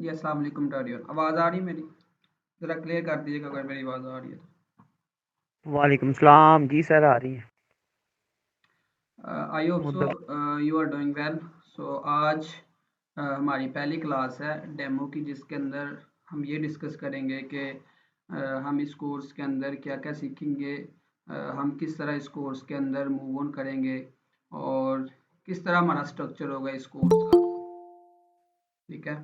जी अस्सलाम वालेकुम टॉरियन, आवाज़ आ रही है मेरी? ज़रा क्लियर कर दीजिएगा अगर मेरी आवाज़ आ रही है तो। वालेकुम सलाम जी सर, आ रही है। आई होप सो मुद्दत यू आर डूइंग वेल। सो आज हमारी पहली क्लास है डेमो की, जिसके अंदर हम ये डिस्कस करेंगे कि हम इस कोर्स के अंदर क्या क्या सीखेंगे, हम किस तरह इस कोर्स के अंदर मूव ऑन करेंगे और किस तरह हमारा स्ट्रक्चर होगा इस कोर्स का। ठीक है,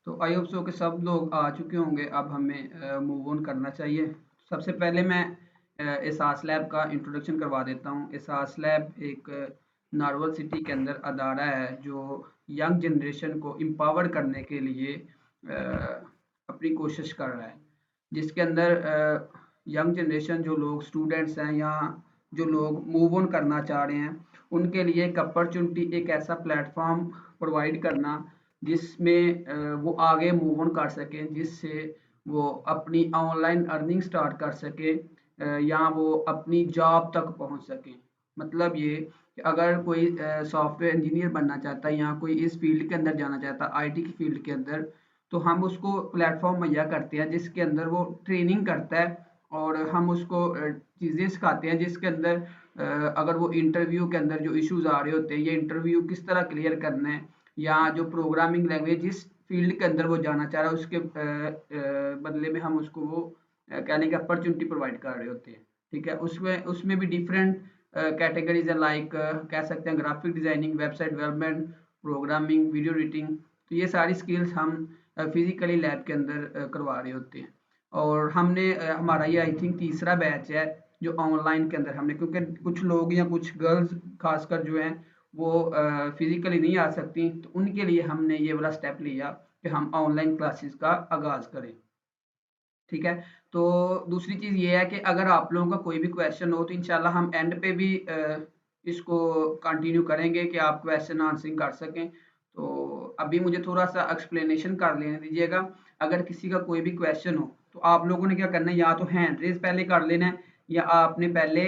तो आई होप सो कि सब लोग आ चुके होंगे। अब हमें मूव ऑन करना चाहिए। सबसे पहले मैं एहसास लैब का इंट्रोडक्शन करवा देता हूँ। एहसास लैब एक नारवल सिटी के अंदर अदारा है जो यंग जनरेशन को एम्पावर करने के लिए अपनी कोशिश कर रहा है, जिसके अंदर यंग जनरेशन जो लोग स्टूडेंट्स हैं या जो लोग मूव ऑन करना चाह रहे हैं, उनके लिए एक अपॉर्चुनिटी, एक ऐसा प्लेटफॉर्म प्रोवाइड करना जिसमें वो आगे मूव ऑन कर सकें, जिससे वो अपनी ऑनलाइन अर्निंग स्टार्ट कर सकें या वो अपनी जॉब तक पहुंच सकें। मतलब ये कि अगर कोई सॉफ्टवेयर इंजीनियर बनना चाहता है या कोई इस फील्ड के अंदर जाना चाहता है, आईटी की फील्ड के अंदर, तो हम उसको प्लेटफॉर्म मुहैया करते हैं जिसके अंदर वो ट्रेनिंग करता है और हम उसको चीज़ें सिखाते हैं जिसके अंदर अगर वो इंटरव्यू के अंदर जो इश्यूज आ रहे होते हैं, ये इंटरव्यू किस तरह क्लियर करना है, या जो प्रोग्रामिंग लैंग्वेज जिस फील्ड के अंदर वो जाना चाह रहा है उसके बदले में हम उसको वो कहने की अपॉर्चुनिटी प्रोवाइड कर रहे होते हैं। ठीक है, उसमें उसमें भी डिफरेंट कैटेगरीज है, लाइक कह सकते हैं graphic designing, website development, programming, video editing. तो ये सारी स्किल्स हम फिजिकली लैब के अंदर करवा रहे होते हैं। और हमने हमारा ये आई थिंक तीसरा बैच है जो ऑनलाइन के अंदर हमने, क्योंकि कुछ लोग या कुछ गर्ल्स खासकर जो हैं वो फिजिकली नहीं आ सकती, तो उनके लिए हमने ये वाला स्टेप लिया कि हम ऑनलाइन क्लासेस का आगाज़ करें। ठीक है, तो दूसरी चीज़ ये है कि अगर आप लोगों का कोई भी क्वेश्चन हो तो इंशाल्लाह हम एंड पे भी इसको कंटिन्यू करेंगे कि आप क्वेश्चन आंसरिंग कर सकें। तो अभी मुझे थोड़ा-सा एक्सप्लेनेशन कर लेने दीजिएगा। अगर किसी का कोई भी क्वेश्चन हो तो आप लोगों ने क्या करना है, या तो हैंड रेज़ पहले कर लेना है या आपने पहले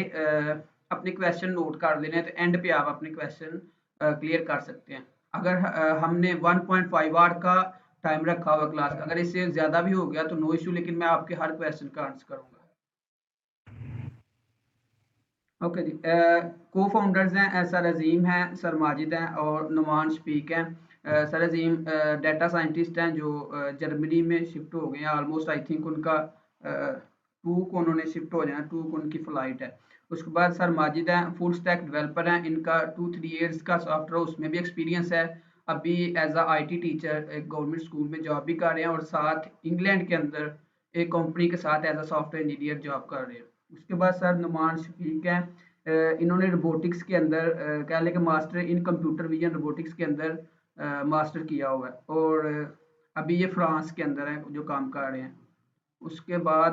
अपने क्वेश्चन नोट कर लेने हैं, तो एंड पे आप अपने क्वेश्चन क्लियर कर सकते हैं। अगर हमने 1.5 आवर का टाइम रखा हुआ क्लास का, अगर इससे ज़्यादा भी हो गया तो नो इश्यू, लेकिन मैं आपके हर क्वेश्चन का आंसर करूँगा। ओके जी, को-फाउंडर्स हैं सर अज़ीम हैं, सर माजिद हैं और नुमान शफीक हैं। सर अज़ीम डाटा साइंटिस्ट हैं जो जर्मनी में शिफ्ट हो गए हैं। ऑलमोस्ट आई थिंक उनका 2 को उन्होंने शिफ्ट हो जाना, 2 को उनकी फ़्लाइट है। उसके बाद सर माजिद हैं, फुल स्टैक डेवलपर हैं। इनका 2-3 इयर्स का सॉफ्टवेयर उसमें भी एक्सपीरियंस है। अभी एज़ अ आईटी टीचर एक गवर्नमेंट स्कूल में जॉब भी कर रहे हैं और साथ इंग्लैंड के अंदर एक कंपनी के साथ as a software engineer job कर रहे हैं। उसके बाद सर नुमान शफीक हैं। इन्होंने रोबोटिक्स के अंदर कह लें कि master in computer vision robotics के अंदर मास्टर किया हुआ है और अभी ये फ्रांस के अंदर है जो काम कर रहे हैं। उसके बाद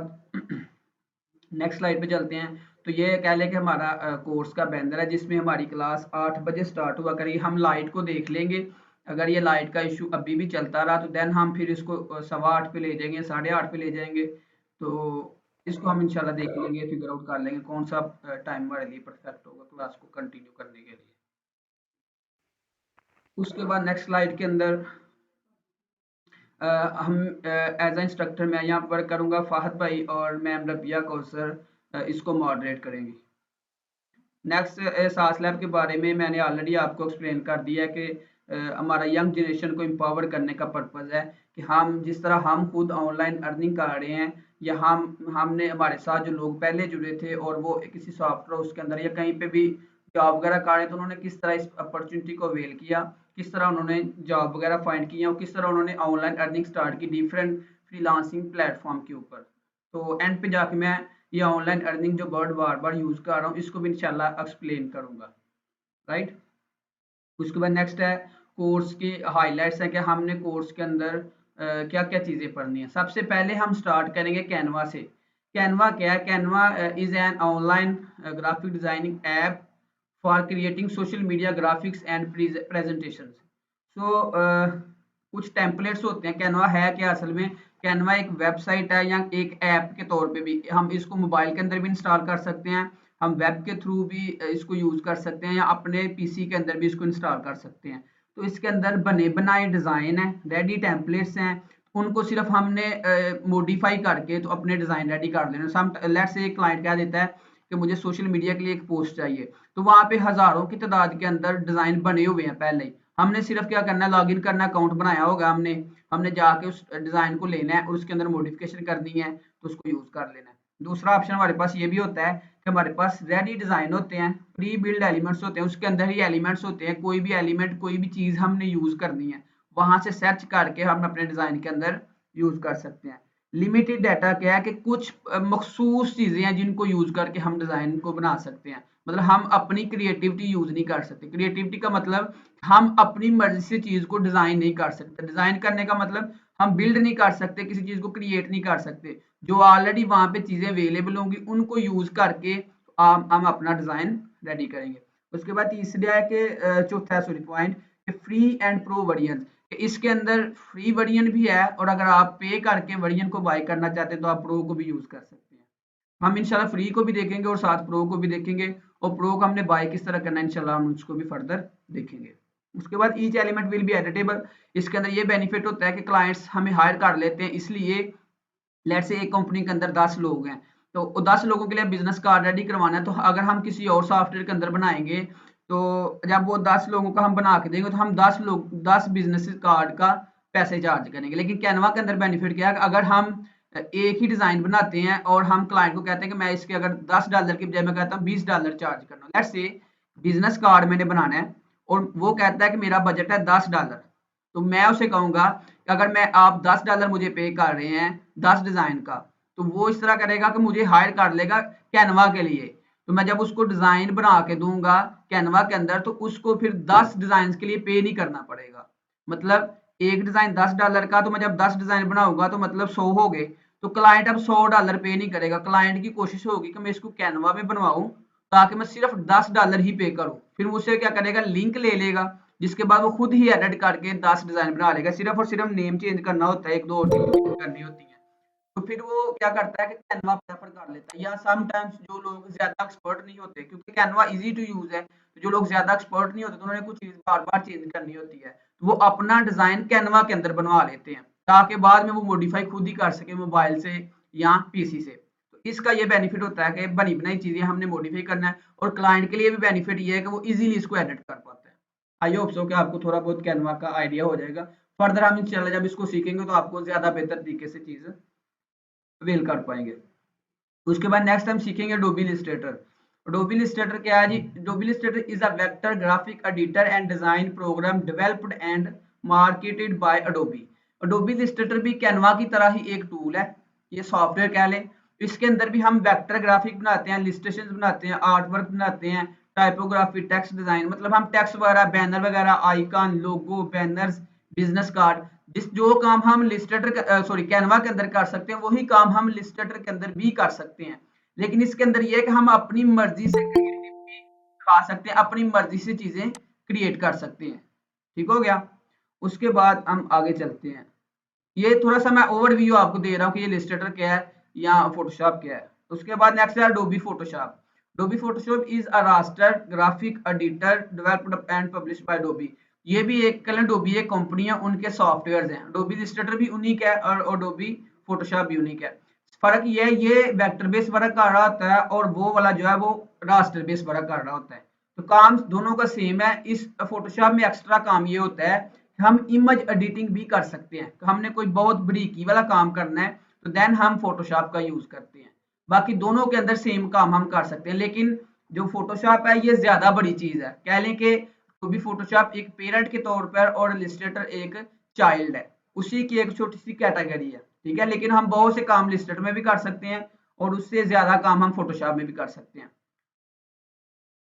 नेक्स्ट स्लाइड पे चलते हैं। तो ये कह लें कि हमारा कोर्स का बैनर है जिसमें हमारी क्लास 8 बजे स्टार्ट हुआ करेगी। हम लाइट को देख लेंगे। अगर ये लाइट का इशू अभी भी चलता रहा तो देन हम फिर इसको 8:15 पे ले जाएंगे, 8:30 पे ले जाएंगे। तो इसको हम इंशाल्लाह देख लेंगे, फिगर आउट कर लेंगे कौन सा टाइम हमारे लिए परफेक्ट होगा क्लास को कंटिन्यू करने के लिए। उसके बाद नेक्स्ट स्लाइड के अंदर हम एज ए इंस्ट्रक्टर मैं यहाँ वर्क करूँगा, फाहद भाई और मैम रबिया कौसर इसको मॉडरेट करेंगी। नेक्स्ट सास लैब के बारे में मैंने ऑलरेडी आपको एक्सप्लेन कर दिया कि हमारा यंग जनरेशन को एम्पावर करने का पर्पज़ है कि हम जिस तरह हम खुद ऑनलाइन अर्निंग कर रहे हैं, या हमने हमारे साथ जो लोग पहले जुड़े थे और वो किसी सॉफ्टवेयर उसके अंदर या कहीं पे भी जॉब वगैरह कर रहे हैं, तो उन्होंने किस तरह इस अपॉर्चुनिटी को अवेल किया, किस तरह उन्होंने जॉब वगैरह फाइंड किया और किस तरह उन्होंने ऑनलाइन अर्निंग स्टार्ट की डिफरेंट फ्रीलांसिंग प्लेटफॉर्म के ऊपर। तो एंड पे जाके मैं ये ऑनलाइन अर्निंग जो वर्ड बार बार यूज कर रहा हूँ इसको भी इंशाल्लाह एक्सप्लेन करूंगा। राइट, उसके बाद नेक्स्ट है कोर्स की हाइलाइट्स है कि हमने कोर्स के अंदर क्या क्या चीज़ें पढ़नी है। सबसे पहले हम स्टार्ट करेंगे कैनवा से। कैनवा क्या है? Canva is an online graphic designing app for creating social media graphics and presentations. So कुछ टेम्पलेट्स होते हैं। कैनवा है क्या असल में? कैनवा एक वेबसाइट है या एक ऐप के तौर पे भी, हम इसको मोबाइल के अंदर भी इंस्टॉल कर सकते हैं, हम वेब के थ्रू भी इसको यूज़ कर सकते हैं या अपने पीसी के अंदर भी इसको इंस्टॉल कर सकते हैं। तो इसके अंदर बने बनाए डिज़ाइन हैं, रेडी टेम्पलेट्स हैं। उनको सिर्फ हमने मॉडिफाई करके तो अपने डिज़ाइन रेडी कर देना। सम लेट्स से एक क्लाइंट कह देता है कि मुझे सोशल मीडिया के लिए एक पोस्ट चाहिए, तो वहाँ पे हज़ारों की तादाद के अंदर डिज़ाइन बने हुए हैं पहले ही। हमने सिर्फ क्या करना है, लॉगिन करना, अकाउंट बनाया होगा हमने, हमने जाके उस डिज़ाइन को लेना है और उसके अंदर मॉडिफिकेशन करनी है, तो उसको यूज़ कर लेना है। दूसरा ऑप्शन हमारे पास ये भी होता है कि हमारे पास रेडी डिज़ाइन होते हैं, प्री बिल्ड एलिमेंट्स होते हैं, उसके अंदर ही एलिमेंट्स होते हैं, कोई भी एलिमेंट, कोई भी चीज़ हमने यूज़ करनी है, वहाँ से सर्च करके हम अपने डिज़ाइन के अंदर यूज़ कर सकते हैं। लिमिटेड डाटा क्या है कि कुछ मखसूस चीज़ें हैं जिनको यूज़ करके हम डिज़ाइन को बना सकते हैं। मतलब हम अपनी क्रिएटिविटी यूज़ नहीं कर सकते। क्रिएटिविटी का मतलब हम अपनी मर्ज़ी से चीज़ को डिज़ाइन नहीं कर सकते। डिज़ाइन करने का मतलब हम बिल्ड नहीं कर सकते, किसी चीज़ को क्रिएट नहीं कर सकते। जो ऑलरेडी वहाँ पे चीज़ें अवेलेबल होंगी उनको यूज़ करके हम अपना डिज़ाइन रेडी करेंगे। उसके बाद तीसरा है कि चौथा सॉरी पॉइंट, कि फ्री एंड प्रो वर्जन। इसके अंदर फ्री वर्जन भी है और अगर आप पे करके वर्जन को बाय करना चाहते हैं तो आप प्रो को भी यूज़ कर सकते हैं। हम इंशाल्लाह फ्री को भी देखेंगे और साथ प्रो को भी देखेंगे, और प्रो को हमने बाय किस तरह करना है इंशाल्लाह हम उसको भी फर्दर देखेंगे। उसके बाद each element will be editable. इसके अंदर ये बेनिफिट होता है कि क्लाइंट्स हमें हायर कर लेते हैं, इसलिए लेट्स से एक कंपनी के अंदर 10 लोग हैं, तो 10 लोगों के लिए बिजनेस कार्ड रेडी करवाना है, तो अगर हम किसी और सॉफ्टवेयर के अंदर बनाएंगे, तो जब वो 10 लोगों का हम बना के देंगे तो हम 10 बिजनेस कार्ड का पैसे चार्ज करेंगे। लेकिन कैनवा के अंदर बेनिफिट क्या है, अगर हम एक ही डिजाइन बनाते हैं और हम क्लाइंट को कहते हैं कि मैं इसके अगर $10 की बजाय मैं कहता हूँ $20 चार्ज करना, लेट्स से बिजनेस कार्ड मैंने बनाना है और वो कहता है कि मेरा बजट है $10, तो मैं उसे कहूंगा कि अगर मैं आप $10 मुझे पे कर रहे हैं 10 डिजाइन का, तो वो इस तरह करेगा कि मुझे हायर कर लेगा कैनवा के लिए। तो मैं जब उसको डिजाइन बना के दूंगा कैनवा के अंदर, तो उसको फिर 10 डिजाइन के लिए पे नहीं करना पड़ेगा। मतलब एक डिजाइन $10 का, तो मैं जब 10 डिजाइन बनाऊंगा तो मतलब 100 हो गए, तो क्लाइंट अब $100 पे नहीं करेगा। क्लाइंट की कोशिश होगी कि मैं इसको कैनवा में बनवाऊं ताकि मैं सिर्फ $10 ही पे करूं। फिर मुझसे क्या करेगा, लिंक ले लेगा, जिसके बाद वो खुद ही एडिट करके 10 डिजाइन बना लेगा। सिर्फ और सिर्फ नेम चेंज करना होता है, एक दो और चीजें करनी होती है। तो फिर वो क्या करता है कि कैनवा प्रेफर कर लेता है। या समटाइम्स जो लोग ज्यादा एक्सपर्ट नहीं होते, क्योंकि कैनवा इजी टू यूज है, तो जो लोग ज्यादा एक्सपर्ट नहीं होते तो उन्होंने कुछ चीज बार बार चेंज करनी होती है, तो वो अपना डिजाइन कैनवा के अंदर बनवा लेते हैं ताकि बाद में वो मॉडिफाई खुद ही कर सके मोबाइल से या पीसी से। तो इसका ये बेनिफिट होता है कि बनी बनाई चीजें हमने मॉडिफाई करना है, और क्लाइंट के लिए भी बेनिफिट ये है कि वो इजीली इसको एडिट कर पाता है। आई होप सो कि आपको थोड़ा बहुत कैनवा का आइडिया हो जाएगा। फर्दर हम इंशाल्लाह जब इसको सीखेंगे तो आपको ज्यादा बेहतर तरीके से चीज अवेल कर पाएंगे। उसके बाद नेक्स्ट हम सीखेंगे Adobe Illustrator। Adobe Illustrator क्या है जी? Adobe Illustrator is a vector graphic editor and design program developed and marketed by Adobe। Adobe Illustrator भी Canva की तरह ही एक टूल है, ये सॉफ्टवेयर कह लें। इसके अंदर भी हम वेक्टर ग्राफिक बनाते हैं, इलस्ट्रेशन बनाते हैं, आर्ट वर्क बनाते हैं, टाइपोग्राफी, टेक्स्ट डिजाइन, मतलब हम टेक्स्ट वगैरह, बैनर वगैरह, आइकन, लोगो, बैनर्स, बिजनेस कार्ड, जिस जो काम हम लिस्टेटर सॉरी कैनवा के अंदर कर सकते हैं वही काम हम लिस्टेटर के अंदर भी कर सकते हैं। लेकिन इसके अंदर ये है कि हम अपनी मर्जी से क्रिएटिविटी खा सकते हैं, अपनी मर्जी से चीजें क्रिएट कर सकते हैं। ठीक हो गया। उसके बाद हम आगे चलते हैं। ये थोड़ा सा मैं ओवरव्यू आपको दे रहा हूँ कि ये इलस्ट्रेटर क्या है या फोटोशॉप क्या है। उसके बाद नेक्स्ट है Adobe Photoshop. Adobe Photoshop is a raster graphic editor developed and published by Adobe. ये भी एक कल अडोबी एक कंपनी है, उनके सॉफ्टवेयर हैं। अडोबी इलस्ट्रेटर भी यूनिक है और अडोबी फोटोशॉप भी यूनिक है। फर्क ये है, ये वेक्टर बेस वर्क कर रहा होता है और वो वाला जो है वो रास्टर बेस वर्क कर रहा होता है। तो काम दोनों का सेम है। इस फोटोशॉप में एक्स्ट्रा काम ये होता है, हम इमेज एडिटिंग भी कर सकते हैं। तो हमने कोई बहुत बरीकी वाला काम करना है तो देन हम फोटोशॉप का यूज करते हैं। बाकी दोनों के अंदर सेम काम हम कर सकते हैं, लेकिन जो फोटोशॉप है ये ज्यादा बड़ी चीज है। कह लें कि तो भी फोटोशॉप एक पेरेंट के तौर पर और इलस्ट्रेटर एक चाइल्ड है, उसी की एक छोटी सी कैटेगरी है। ठीक है, लेकिन हम बहुत से काम इलस्ट्रेटर में भी कर सकते हैं और उससे ज्यादा काम हम फोटोशॉप में भी कर सकते हैं।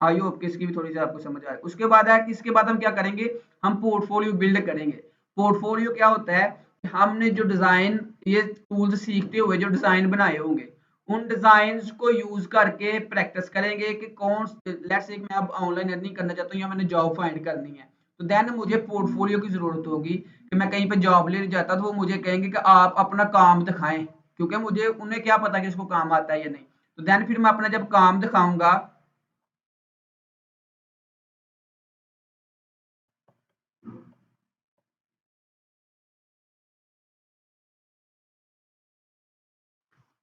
आई होप कि इसकी भी थोड़ी सी आपको समझ आए। उसके बाद है कि इसके बाद हम क्या करेंगे, हम पोर्टफोलियो बिल्ड करेंगे। पोर्टफोलियो क्या होता है, हमने जो डिजाइन ये टूल्स सीखते हुए जो डिजाइन बनाए होंगे उन डिजाइन को यूज करके प्रैक्टिस करेंगे कि कौन, लेट्स से मैं अब ऑनलाइन अर्निंग करना चाहता हूँ या मैंने जॉब फाइंड करनी है, तो देन मुझे पोर्टफोलियो की जरूरत होगी कि मैं कहीं पे जॉब लेने जाता तो वो मुझे कहेंगे कि आप अपना काम दिखाएं, क्योंकि मुझे उन्हें क्या पता कि इसको काम आता है या नहीं। तो देन फिर मैं अपना जब काम दिखाऊंगा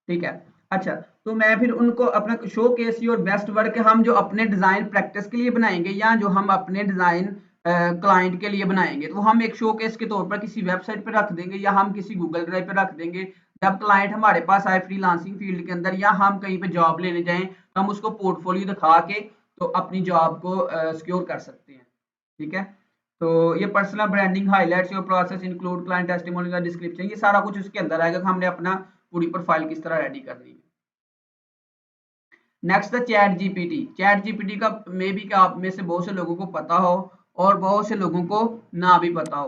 ठीक है। अच्छा, तो मैं फिर उनको अपना show case your best work हम जो अपने डिज़ाइन प्रैक्टिस के लिए बनाएँगे या जो हम अपने डिज़ाइन क्लाइंट के लिए बनाएँगे, तो हम एक शो केस के तौर पर किसी वेबसाइट पे रख देंगे या हम किसी गूगल ड्राइव पे रख देंगे। जब क्लाइंट हमारे पास आए फ्रीलांसिंग फील्ड के अंदर या हम कहीं पे जॉब लेने जाएँ, तो हम उसको पोर्टफोलियो दिखा के तो अपनी जॉब को सिक्योर कर सकते हैं। ठीक है? तो ये personal branding highlights your process include client testimonial description ये सारा कुछ उसके अंदर आएगा कि हमने अपना पूरी प्रोफाइल किस तरह रेडी करनी है। नेक्स्ट द चैट जीपीटी का मे बी क्या आप में से बहुत से लोगों को पता हो और बहुत से लोगों को ना भी पता हो।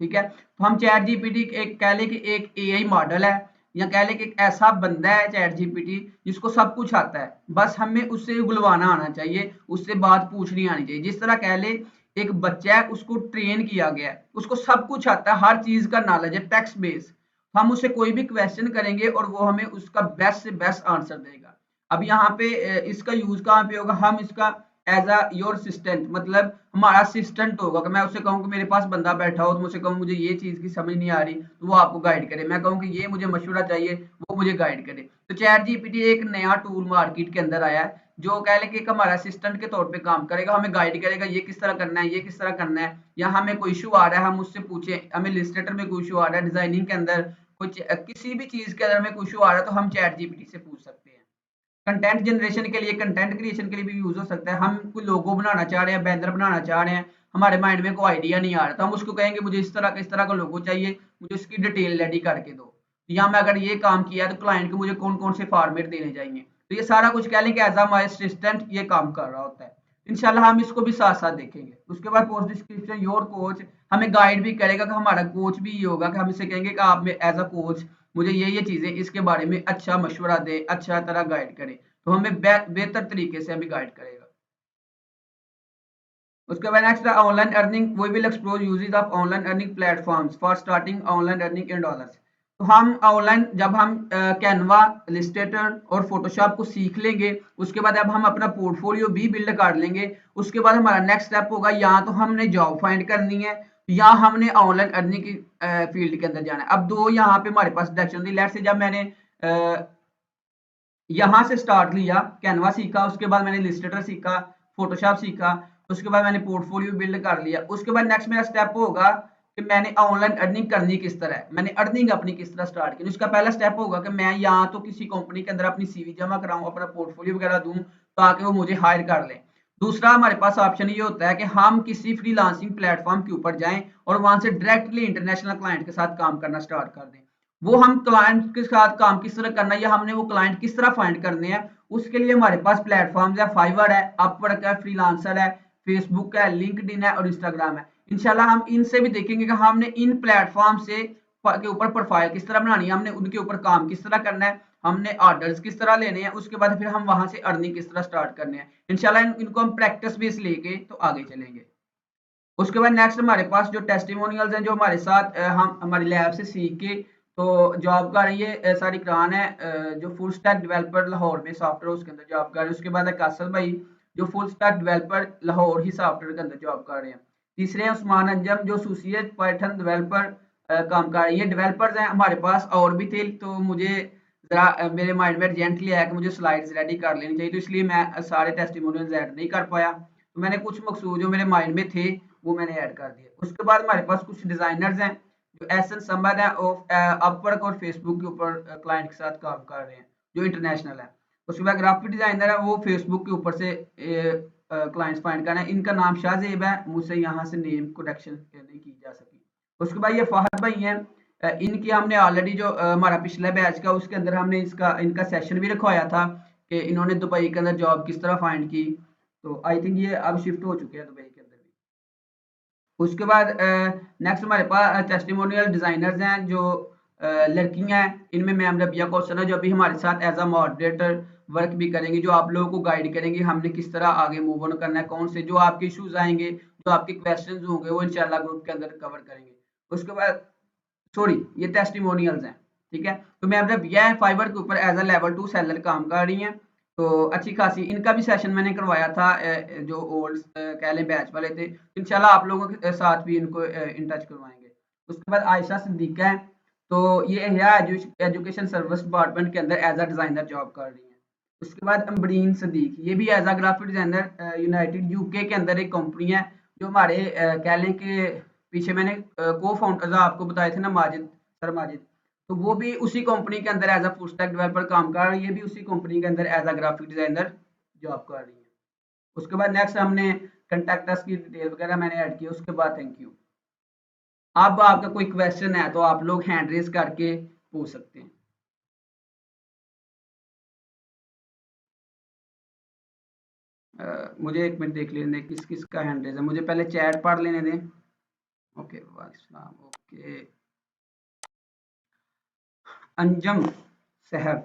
ठीक है, तो हम चैट जीपीटी एक कह लें कि एक एआई मॉडल है या कह लें कि एक ऐसा बंदा है चैट जीपीटी जिसको सब कुछ आता है, बस हमें उससे उगलवाना आना चाहिए, उससे बात पूछनी आनी चाहिए। जिस तरह कह ले एक बच्चा है उसको ट्रेन किया गया है, उसको सब कुछ आता है, हर चीज का नॉलेज है टेक्स्ट बेस। हम उससे कोई भी क्वेश्चन करेंगे और वो हमें उसका बेस्ट से बेस्ट आंसर देगा। अब यहाँ पे इसका यूज कहाँ पे होगा, हम इसका एज अ योर असिस्टेंट मतलब हमारा असिस्टेंट होगा कि मैं उससे कहूँ कि मेरे पास बंदा बैठा हो तो मुझसे कहूँ मुझे ये चीज की समझ नहीं आ रही तो वो आपको गाइड करे, मैं कहूँ कि ये मुझे मशवरा चाहिए वो मुझे गाइड करे। तो चैट जीपीटी एक नया टूल मार्केट के अंदर आया है जो कह ले कि एक हमारा असिस्टेंट के तौर पे काम करेगा, हमें गाइड करेगा ये किस तरह करना है, ये किस तरह करना है, या हमें कोई इशू आ रहा है हम उससे पूछे, हमें इलस्ट्रेटर में कोई इशू आ रहा है, डिजाइनिंग के अंदर कुछ किसी भी चीज के अंदर हमें कोई इशू आ रहा है तो हम चैट जीपीटी से पूछ सकते हैं। कंटेंट जनरेशन के लिए कंटेंट क्रिएशन के लिए भी यूज हो सकता है। हम कोई लोगो बनाना चाह रहे हैं, बैनर बनाना चाह रहे हैं, हमारे माइंड में कोई आइडिया नहीं आ रहा तो हम उसको कहेंगे मुझे इस तरह का लोगो चाहिए, मुझे उसकी डिटेल रेडी करके दो। या मैं अगर ये काम किया तो क्लाइंट को मुझे कौन कौन से फॉर्मेट देने चाहिए, तो ये सारा कुछ कह लें कि एज अ माई असिस्टेंट ये काम कर रहा होता है। इंशाल्लाह हम इसको भी साथ साथ देखेंगे। उसके बाद पोस्ट डिस्क्रिप्शन योर कोच हमें गाइड भी करेगा कि हमारा कोच भी ये होगा कि हम इसे कहेंगे कि आप में एज अ कोच मुझे ये चीजें इसके बारे में अच्छा मशवरा दे, अच्छा तरह गाइड करे, तो हमें बेहतर तरीके से हमें गाइड करेगा। उसके बाद next online earning we will explore uses of online earning platforms for starting online earning in dollars. तो हम ऑनलाइन जब हम कैनवा इलस्ट्रेटर और फोटोशॉप को सीख लेंगे उसके बाद अब हम अपना पोर्टफोलियो भी बिल्ड कर लेंगे। उसके बाद हमारा नेक्स्ट स्टेप होगा या तो हमने जॉब फाइंड करनी है या हमने ऑनलाइन अर्निंग की फील्ड के अंदर जाना है। अब दो यहाँ पे हमारे पास डायरेक्शन थी। लेट्स से जब मैंने यहाँ से स्टार्ट लिया, कैनवा सीखा, उसके बाद मैंने इलस्ट्रेटर सीखा, फोटोशॉप सीखा, उसके बाद मैंने पोर्टफोलियो बिल्ड कर लिया। उसके बाद नेक्स्ट मेरा स्टेप होगा कि मैंने ऑनलाइन अर्निंग करनी किस तरह है, मैंने अर्निंग अपनी किस तरह स्टार्ट की। उसका पहला स्टेप होगा कि मैं या तो किसी कंपनी के अंदर अपनी सीवी जमा कराऊं, अपना पोर्टफोलियो वगैरह दूं ताकि वो मुझे हायर कर लें। दूसरा हमारे पास ऑप्शन ये होता है कि हम किसी फ्रीलांसिंग प्लेटफॉर्म के ऊपर जाएं और वहां से डायरेक्टली इंटरनेशनल क्लाइंट के साथ काम करना स्टार्ट कर दें। वो हम क्लाइंट के साथ काम किस तरह करना है या हमने वो क्लाइंट किस तरह फाइंड करने हैं उसके लिए हमारे पास प्लेटफॉर्म्स है, फाइवर है, अपवर्क है, फ्रीलांसर है, फेसबुक है, लिंक्डइन है और इंस्टाग्राम है। इंशाल्लाह हम इनसे भी देखेंगे कि हमने इन प्लेटफॉर्म से के ऊपर प्रोफाइल किस तरह बनानी है, हमने उनके ऊपर काम किस तरह करना है, हमने ऑर्डर्स किस तरह लेने हैं, उसके बाद फिर हम वहां से अर्निंग किस तरह स्टार्ट करने हैं। इंशाल्लाह इनको हम प्रैक्टिस बेस लेके तो आगे चलेंगे। उसके बाद नेक्स्ट हमारे पास जो टेस्टिमोनियल्स हैं जो हमारे साथ हम हमारी लैब से सीख के तो जॉब कर रही है सारी करान है जो फुल स्टैक डेवलपर लाहौर में सॉफ्टवेयर उसके अंदर जॉब कर रहे हैं। उसके बाद है कासल भाई जो फुल स्टैक डेवलपर लाहौर ही सॉफ्टवेयर के अंदर जॉब कर रहे हैं। तीसरे हैं उस्मान अंजम जो एसोसिएट पाइथन डेवलपर काम कर रही है। डेवलपर्स हैं हमारे पास और भी थे तो मुझे जरा मेरे माइंड में अर्जेंटली आया कि मुझे स्लाइड्स रेडी कर लेनी चाहिए तो इसलिए मैं सारे टेस्टिमोनियल्स ऐड नहीं कर पाया। तो मैंने कुछ मकसूद जो मेरे माइंड में थे वो मैंने ऐड कर दिया। उसके बाद हमारे पास कुछ डिजाइनर्स हैं जो एसन समद है अपवर्क और फेसबुक के ऊपर क्लाइंट के साथ काम कर रहे हैं जो इंटरनेशनल है। उसके बाद ग्राफिक डिजाइनर है वो फेसबुक के ऊपर से क्लाइंट्स फाइंड करना है। इनका नाम शाहजेब है, मुझसे यहाँ से नेम करेक्शन नहीं की जा सकी। उसके बाद ये फहद भाई हैं इनकी हमने ऑलरेडी जो हमारा पिछला बैच का उसके अंदर हमने इसका इनका सेशन भी रखवाया था कि इन्होंने दुबई के अंदर जॉब किस तरह फाइंड की। तो आई थिंक ये अब शिफ्ट हो चुके हैं दुबई के अंदर भी। उसके बाद नेक्स्ट हमारे पास टेस्टिमोनियल डिजाइनर्स हैं जो लड़कियां हैं। इनमें मैम रबिया कौसर है जो अभी हमारे साथ एज अ मॉडरेटर वर्क भी करेंगे, जो आप लोगों को गाइड करेंगे हमने किस तरह आगे मूव ऑन करना है, कौन से जो आपके इश्यूज आएंगे, जो आपके क्वेश्चंस होंगे वो इंशाल्लाह ग्रुप के अंदर कवर करेंगे। उसके बाद सॉरी ये टेस्टिमोनियल्स हैं। ठीक है, तो मैम रबिया है फाइवर के ऊपर एज अ लेवल 2 सेलर काम कर रही हैं। तो अच्छी खासी इनका भी सेशन मैंने करवाया था जो ओल्ड कह लें बैच वाले थे। इंशाल्लाह आप लोगों के साथ भी इनको इन टच करवाएंगे। उसके बाद आयशा सिद्दीका है तो ये है एजुकेशन सर्विस डिपार्टमेंट के अंदर एज अ डिज़ाइनर जॉब कर रही हैं। उसके बाद अम्बरीन सदीक, ये भी as a graphic designer united UK के अंदर एक कंपनी है, जो हमारे कह लें कि पीछे मैंने को फाउंडर्स आपको बताए थे ना, माजिद सर माजिद, तो वो भी उसी कंपनी के अंदर as a full stack developer काम कर रही है, ये भी उसी कंपनी के अंदर as a graphic designer job कर रही है। उसके बाद नेक्स्ट हमने कंटैक्टस की डिटेल वगैरह मैंने ऐड की, उसके बाद थैंक यू। अब आपका कोई क्वेश्चन है तो आप लोग हैंड रेज करके पूछ सकते हैं। मुझे एक मिनट देख लेने दें किस किस का हैंड रेज है, मुझे पहले चैट पढ़ लेने दें। ओके वालेकुम, ओके अंजम सहर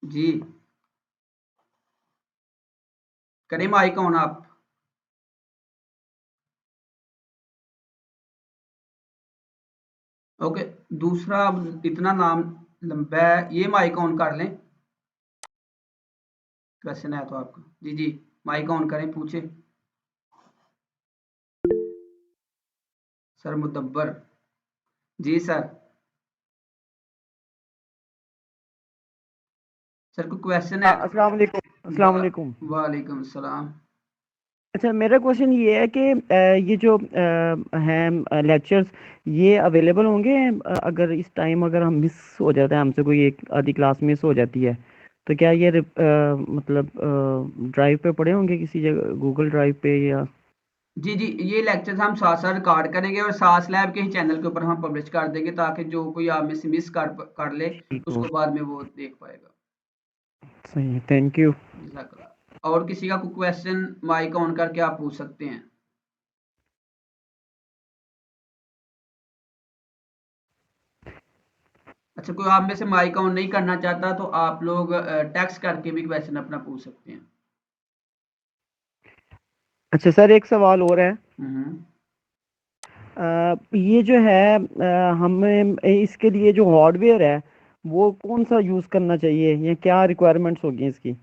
जी, करें माइक ऑन आप। ओके, दूसरा इतना नाम लंबा है, ये माइक ऑन कर लें, क्वेश्चन है तो आपका। जी जी, माइक ऑन करें, पूछे सर मुदब्बर। जी सर, सर कोई क्वेश्चन है? अस्सलाम वालेकुम। अस्सलाम वालेकुम। वालेकुम सलाम। अच्छा, मेरा क्वेश्चन ये है कि ये जो हैं लेक्चर्स, ये अवेलेबल होंगे अगर इस टाइम अगर हम मिस हो जाता है, हमसे कोई एक आधी क्लास मिस हो जाती है, तो क्या ये मतलब ड्राइव पे पड़े होंगे किसी जगह, गूगल ड्राइव पे या? जी जी, ये लेक्चर्स हम साथ साथ रिकॉर्ड करेंगे और साथ लैब के ही चैनल के ऊपर हम पब्लिश कर देंगे, ताकि जो कोई आप में से मिस कर ले ठीक तो हो, उसको बाद में वो देख पाएगा। सही है, थैंक यू। जज़ाकल्लाह। और किसी का कोई क्वेश्चन माइक ऑन करके आप पूछ सकते हैं। अच्छा, कोई आप में से माइक ऑन नहीं करना चाहता तो आप लोग टेक्स्ट करके भी क्वेश्चन अपना पूछ सकते हैं। अच्छा सर, एक सवाल और है। हम्म। ये जो है हमें इसके लिए जो हार्डवेयर है वो कौन सा यूज़ करना चाहिए, या क्या रिक्वायरमेंट्स होगी इसकी?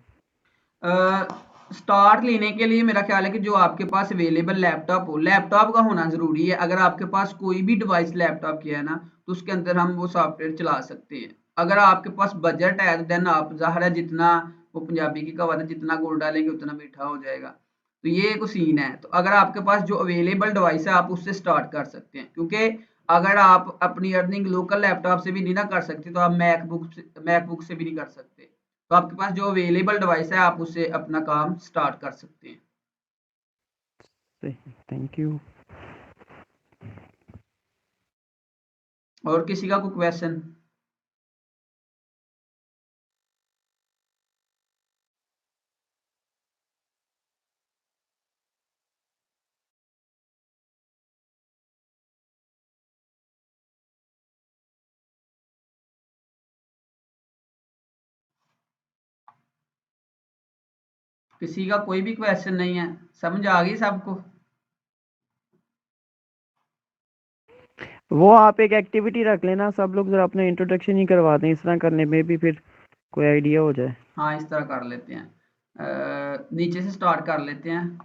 स्टार्ट लेने के लिए मेरा ख्याल है कि जो आपके पास अवेलेबल लैपटॉप हो, लैपटॉप का होना ज़रूरी है। अगर आपके पास कोई भी डिवाइस लैपटॉप की है ना, तो उसके अंदर हम वो सॉफ्टवेयर चला सकते हैं। अगर आपके पास बजट है देन आप ज़ाहिर है, जितना वो पंजाबी की कहावत है, जितना गुड़ डालेंगे उतना मीठा हो जाएगा। तो ये एक सीन है, तो अगर आपके पास जो अवेलेबल डिवाइस है आप उससे स्टार्ट कर सकते हैं, क्योंकि अगर आप अपनी अर्निंग लोकल लैपटॉप से भी नहीं ना कर सकते तो आप मैकबुक से भी नहीं कर सकते। तो आपके पास जो अवेलेबल डिवाइस है आप उससे अपना काम स्टार्ट कर सकते हैं। Thank you. और किसी का कोई क्वेश्चन? किसी का कोई भी क्वेश्चन नहीं है? समझ आ गई सबको? वो आप एक एक्टिविटी रख लेना, सब लोग जरा अपना इंट्रोडक्शन ही करवा दें, इस तरह करने में भी फिर कोई आइडिया हो जाए। हाँ, इस तरह कर लेते हैं। नीचे से स्टार्ट कर लेते हैं।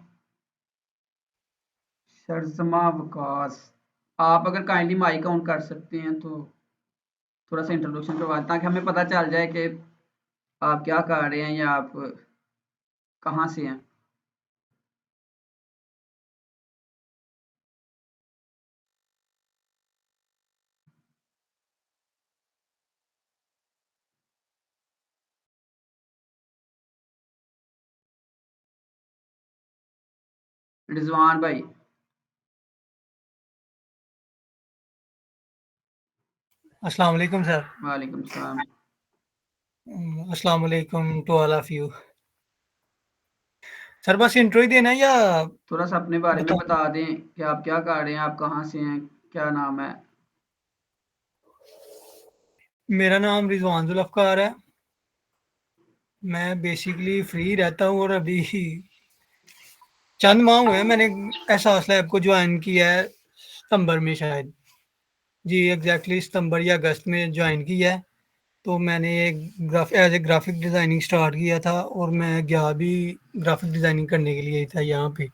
शर्जमा वकास, आप अगर काइंडली माइक ऑन कर सकते हैं तो थोड़ा सा इंट्रोडक्शन करवा दें, ताकि हमें पता चल जाए कि आप क्या कर रहे हैं या आप कहाँ से हैं। रिजवान भाई। अस्सलाम वालेकुम सर। वालेकुम सलाम। अस्सलाम वालेकुम to all of you. Sir बस इंट्रो ही देना है या थोड़ा सा अपने बारे में बता? बता दें कि आप क्या कर रहे हैं, आप कहाँ से हैं, क्या नाम है? मेरा नाम रिजवान जुल्फ़कार है। मैं बेसिकली फ्री रहता हूँ और अभी चंद माह हुए हैं मैंने एहसास लैब को ज्वाइन किया है, सितंबर में शायद। जी एग्जैक्टली सितंबर या अगस्त में ज्वाइन किया है। तो मैंने as a graphic designing start किया था और मैं गया भी ग्राफिक डिज़ाइनिंग करने के लिए ही था यहाँ पे।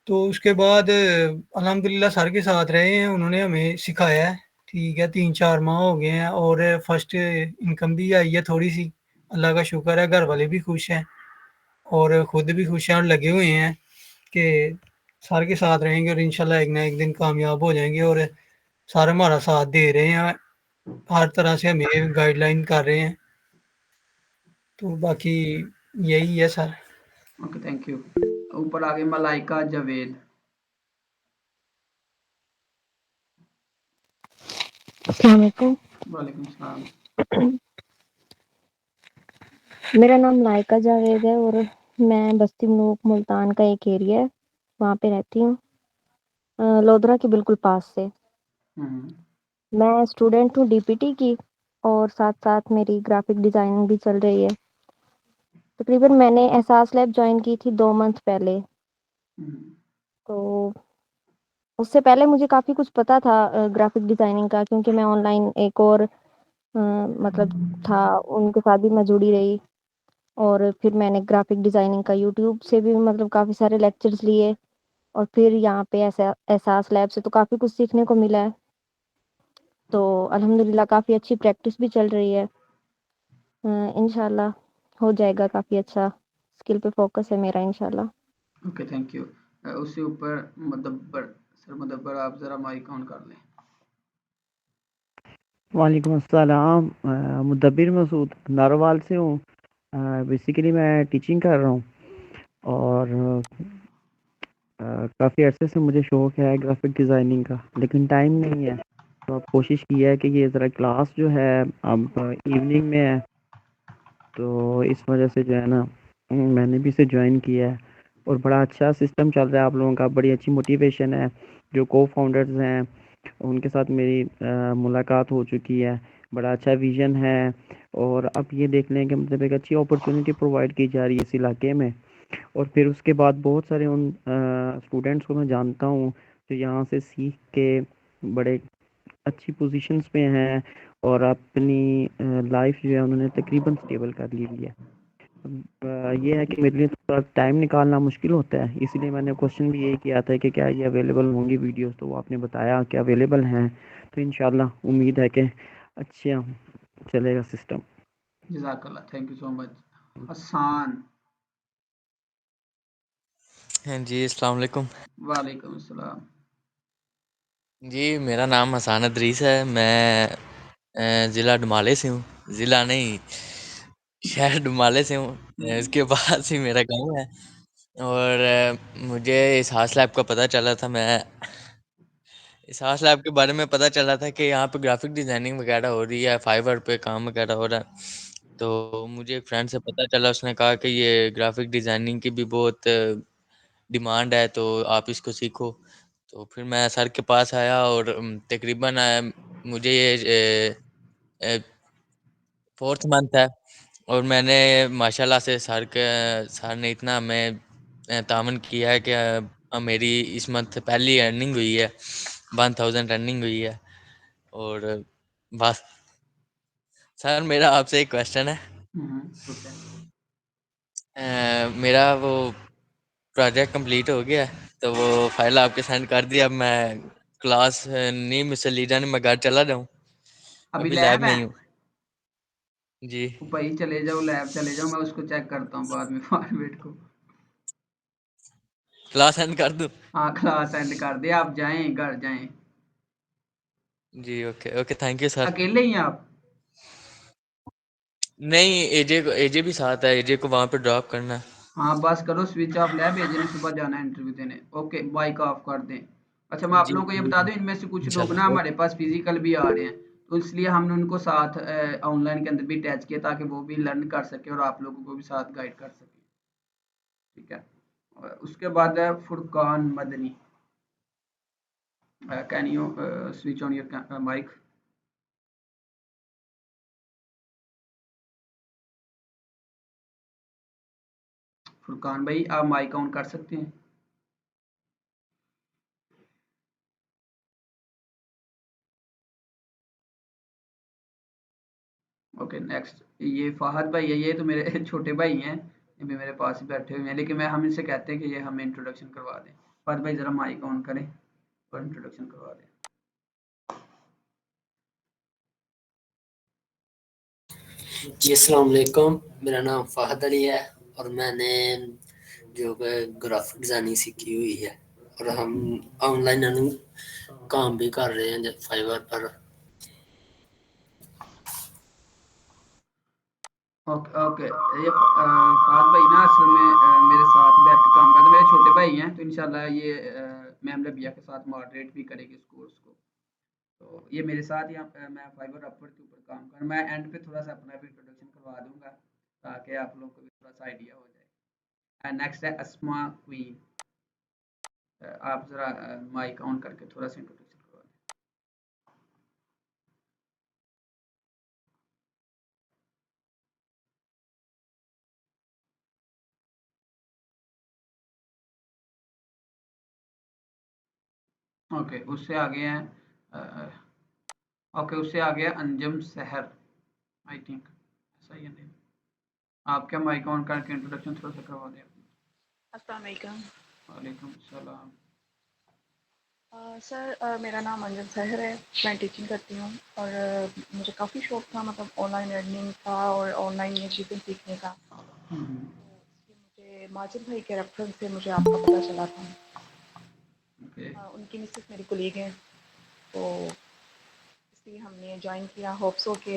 तो उसके बाद अल्हम्दुलिल्लाह सर के साथ रहे हैं, उन्होंने हमें सिखाया है। ठीक है, 3-4 माह हो गए हैं और फर्स्ट इनकम भी आई है थोड़ी सी, अल्लाह का शुक्र है। घर वाले भी खुश हैं और खुद भी खुश हैं और लगे हुए हैं कि सर के साथ रहेंगे और इंशाल्लाह एक ना एक दिन कामयाब हो जाएंगे। और सर हमारा साथ दे रहे हैं, हर तरह से हमें गाइडलाइन कर रहे हैं। तो बाकी यही है सर। Okay, thank you. ऊपर आगे मलाइका जावेद। अस्सलाम वालेकुम। वालेकुम सलाम। मेरा नाम लाइका जावेद है और मैं बस्ती मनूक मुल्तान का एक एरिया है, वहाँ पे रहती हूँ, लोधरा के बिल्कुल पास से। मैं स्टूडेंट हूँ डीपीटी की और साथ-साथ मेरी ग्राफिक डिज़ाइनिंग भी चल रही है। तकरीबन मैंने एहसास लैब जॉइन की थी 2 मंथ पहले। तो उससे पहले मुझे काफ़ी कुछ पता था ग्राफिक डिज़ाइनिंग का, क्योंकि मैं ऑनलाइन एक और मतलब था, उनके साथ भी मैं जुड़ी रही। और फिर मैंने ग्राफिक डिज़ाइनिंग का यूट्यूब से भी मतलब काफ़ी सारे लेक्चर्स लिए और फिर यहाँ पे ऐसा एहसास लैब से तो काफ़ी कुछ सीखने को मिला है। तो अल्हम्दुलिल्लाह काफ़ी अच्छी प्रैक्टिस भी चल रही है। इंशाल्लाह हो जाएगा काफ़ी अच्छा, स्किल पे फोकस है मेरा इंशाल्लाह। Okay, thank you. उससे ऊपर मुदब्बर, सर मुदब्बर आप ज़रा माइक ऑन कर लें। वालेकुम अस्सलाम। मुदब्बिर मसूद नारोवाल से हूँ। बेसिकली मैं टीचिंग कर रहा हूँ और काफ़ी अरसे से मुझे शौक़ है ग्राफिक डिज़ाइनिंग का, लेकिन टाइम नहीं है। तो अब कोशिश की है कि ये ज़रा क्लास जो है अब इवनिंग में है, तो इस वजह से जो है ना मैंने भी इसे ज्वाइन किया है और बड़ा अच्छा सिस्टम चल रहा है आप लोगों का, बड़ी अच्छी मोटिवेशन है। जो को-फाउंडर्स हैं उनके साथ मेरी मुलाकात हो चुकी है, बड़ा अच्छा विज़न है और अब ये देख लें कि मतलब एक अच्छी अपॉर्चुनिटी प्रोवाइड की जा रही है इस इलाके में। और फिर उसके बाद बहुत सारे उन स्टूडेंट्स को मैं जानता हूँ जो यहाँ से सीख के बड़े अच्छी पोजीशंस पे हैं और अपनी लाइफ जो है उन्होंने तकरीबन स्टेबल कर ली हुई है। ये है कि मेरे लिए थोड़ा टाइम निकालना मुश्किल होता है, इसलिए मैंने क्वेश्चन भी यही किया था कि क्या ये अवेलेबल होंगी वीडियोस, तो वो आपने बताया कि अवेलेबल हैं। तो इंशाल्लाह उम्मीद है कि अच्छा चलेगा सिस्टम। जज़ाकल्लाह, thank you so much. Hasan. हाँ जी, अस्सलाम वालेकुम। वालेकुम अस्सलाम। जी, मेरा नाम हसन अदरीस है। मैं ज़िला डुमाले से हूँ। ज़िला नहीं, शहर डुमाले से हूँ। इसके पास ही मेरा गाँव है और मुझे इसहास लैब का पता चला था। मैं इसहास लैब के बारे में पता चला था कि यहाँ पे ग्राफिक डिज़ाइनिंग वगैरह हो रही है, फाइवर पे काम वगैरह हो रहा है। तो मुझे एक फ्रेंड से पता चला, उसने कहा कि ये ग्राफिक डिज़ाइनिंग की भी बहुत डिमांड है, तो आप इसको सीखो। तो फिर मैं सर के पास आया और तकरीबन मुझे ये 4th मंथ है और मैंने माशाल्लाह से सर ने इतना हमें तामन किया है कि मेरी इस मंथ पहली अर्निंग हुई है, 1000 अर्निंग हुई है। और बस सर, मेरा आपसे एक क्वेश्चन है। ओके। मेरा वो प्रोजेक्ट कंप्लीट हो गया है, तो वो फाइल आपके सेंड कर दी। अब मैं क्लास नहीं मुझसे ली जानी, मैं घर चला जाऊँ, अभी अभी लैब लैब में है? ही हूँ। जी। भाई चले जाओ, लैब चले जाओ, मैं उसको चेक करता हूँ बाद में फॉर्मेट को। क्लास एंड कर दूँ? हाँ, क्लास एंड कर दे, आप जाएँ, घर जाएँ। जी, okay okay, thank you sir. अकेले ही हैं आप? नहीं, एजे भी साथ है, एजे को वहाँ पे ड्रॉप करना है। हाँ, बस करो, स्विच ऑफ लैब, एजे ने सुबह जाना है इंटरव्यू देने। ओके, माइक ऑफ कर दें। अच्छा, मैं आप जी लोगों को ये जी बता दूं, इनमें से कुछ लोग ना इंशाल्लाह। हमारे पास फिजिकल भी आ रहे हैं, तो इसलिए हमने उनको साथ ऑनलाइन के अंदर भी अटैच किया ताकि वो भी लर्न कर सके और आप लोगों को भी साथ गाइड कर सके। ठीक है। और उसके बाद है Furqan Madani. Can you switch on your mic? Furqan भाई, आप माइक ऑन कर सकते हैं? ओके, नेक्स्ट ये फहद भाई है, ये तो मेरे छोटे भाई हैं, ये भी मेरे पास ही बैठे हुए हैं, लेकिन मैं हम इनसे कहते हैं कि ये हमें इंट्रोडक्शन करवा दें। फाद भाई ज़रा माइक ऑन करें और इंट्रोडक्शन करवा दें। जी अस्सलाम वालेकुम, मेरा नाम फ़ाहद अली है और मैंने जो ग्राफिक डिज़ाइनिंग सीखी हुई है और हम ऑनलाइन काम भी कर रहे हैं फाइवर पर। ओके ये फाद भाई ना असल में मेरे साथ बैठ के काम करते, मेरे छोटे भाई हैं, तो इंशाल्लाह ये मैम रबिया के साथ मॉडरेट भी करेगी इस कोर्स को। तो ये मेरे साथ ही मैं फाइबर अपवर्ड के ऊपर काम कर, मैं एंड पे थोड़ा सा अपना भी इंट्रोडक्शन करवा दूंगा ताकि आप लोगों को भी थोड़ा सा आइडिया हो जाए। नेक्स्ट है अस्मा क्वीन, आप ज़रा माइक ऑन करके थोड़ा सा इंट्रोडक्शन करवा दें। ओके उससे आगे हैं ओके उससे आगे है अंजम सहर, आई थिंक ऐसा ही है नेम। आप क्या माइक ऑन करके इंट्रोडक्शन थोड़ा सा करवा दें। अस्सलाम वालेकुम। वालेकुम सलाम। सर मेरा नाम अंजम सहर है, मैं टीचिंग करती हूँ और मुझे काफ़ी शौक था मतलब ऑनलाइन लर्निंग का और ऑनलाइन ये चीज़ें सीखने का। तो इसलिए मुझे माजिद भाई के रेफरेंस से मुझे आपका पता चला था। ओके उनकी मिसेस मेरी कोलीग हैं, तो इसलिए हमने ज्वाइन किया। होप्स हो कि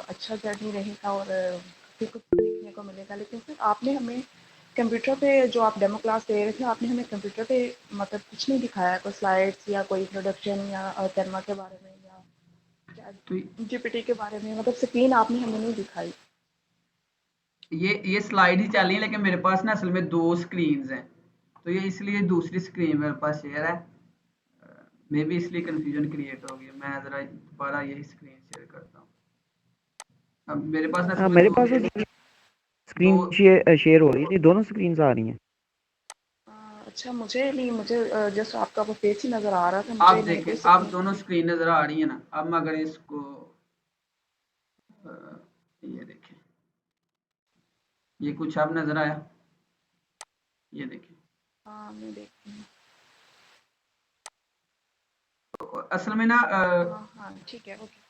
अच्छा जर्नी रहेगा और काफ़ी कुछ सीखने को मिलेगा। लेकिन सर आपने हमें कंप्यूटर पे जो आप डेमो क्लास दे रहे थे, आपने हमें कंप्यूटर पे मतलब कुछ नहीं दिखाया, कोई स्लाइड्स या कोई इंट्रोडक्शन या कैनवा के बारे में या तो जीपीटी के बारे में, मतलब स्क्रीन आपने हमें नहीं दिखाई। ये स्लाइड ही चल रही है, लेकिन मेरे पास ना असल में 2 स्क्रीन्स हैं, तो ये इसलिए दूसरी स्क्रीन मेरे पास शेयर है। मे बी इसलिए कन्फ्यूजन क्रिएट हो गई। मैं ज़रा दोबारा यही स्क्रीन शेयर करता हूँ। अब मेरे पास ना असल में मेरे 2 पास तो स्क्रीन शेयर हो रही थी, दोनों स्क्रीन्स आ रही हैं। अच्छा मुझे नहीं, मुझे जस्ट आपका वो फेस ही नज़र आ रहा था, आप मुझे नहीं कोई देखें, आप स्क्रीन। दोनों स्क्रीन नज़र आ रही है ना। अब मैं अगर इसको ये देखें, ये कुछ अब नज़र आया, ये देखें। हाँ मैं देखती हूँ। तो असल में ना हाँ हाँ ठीक है, ओके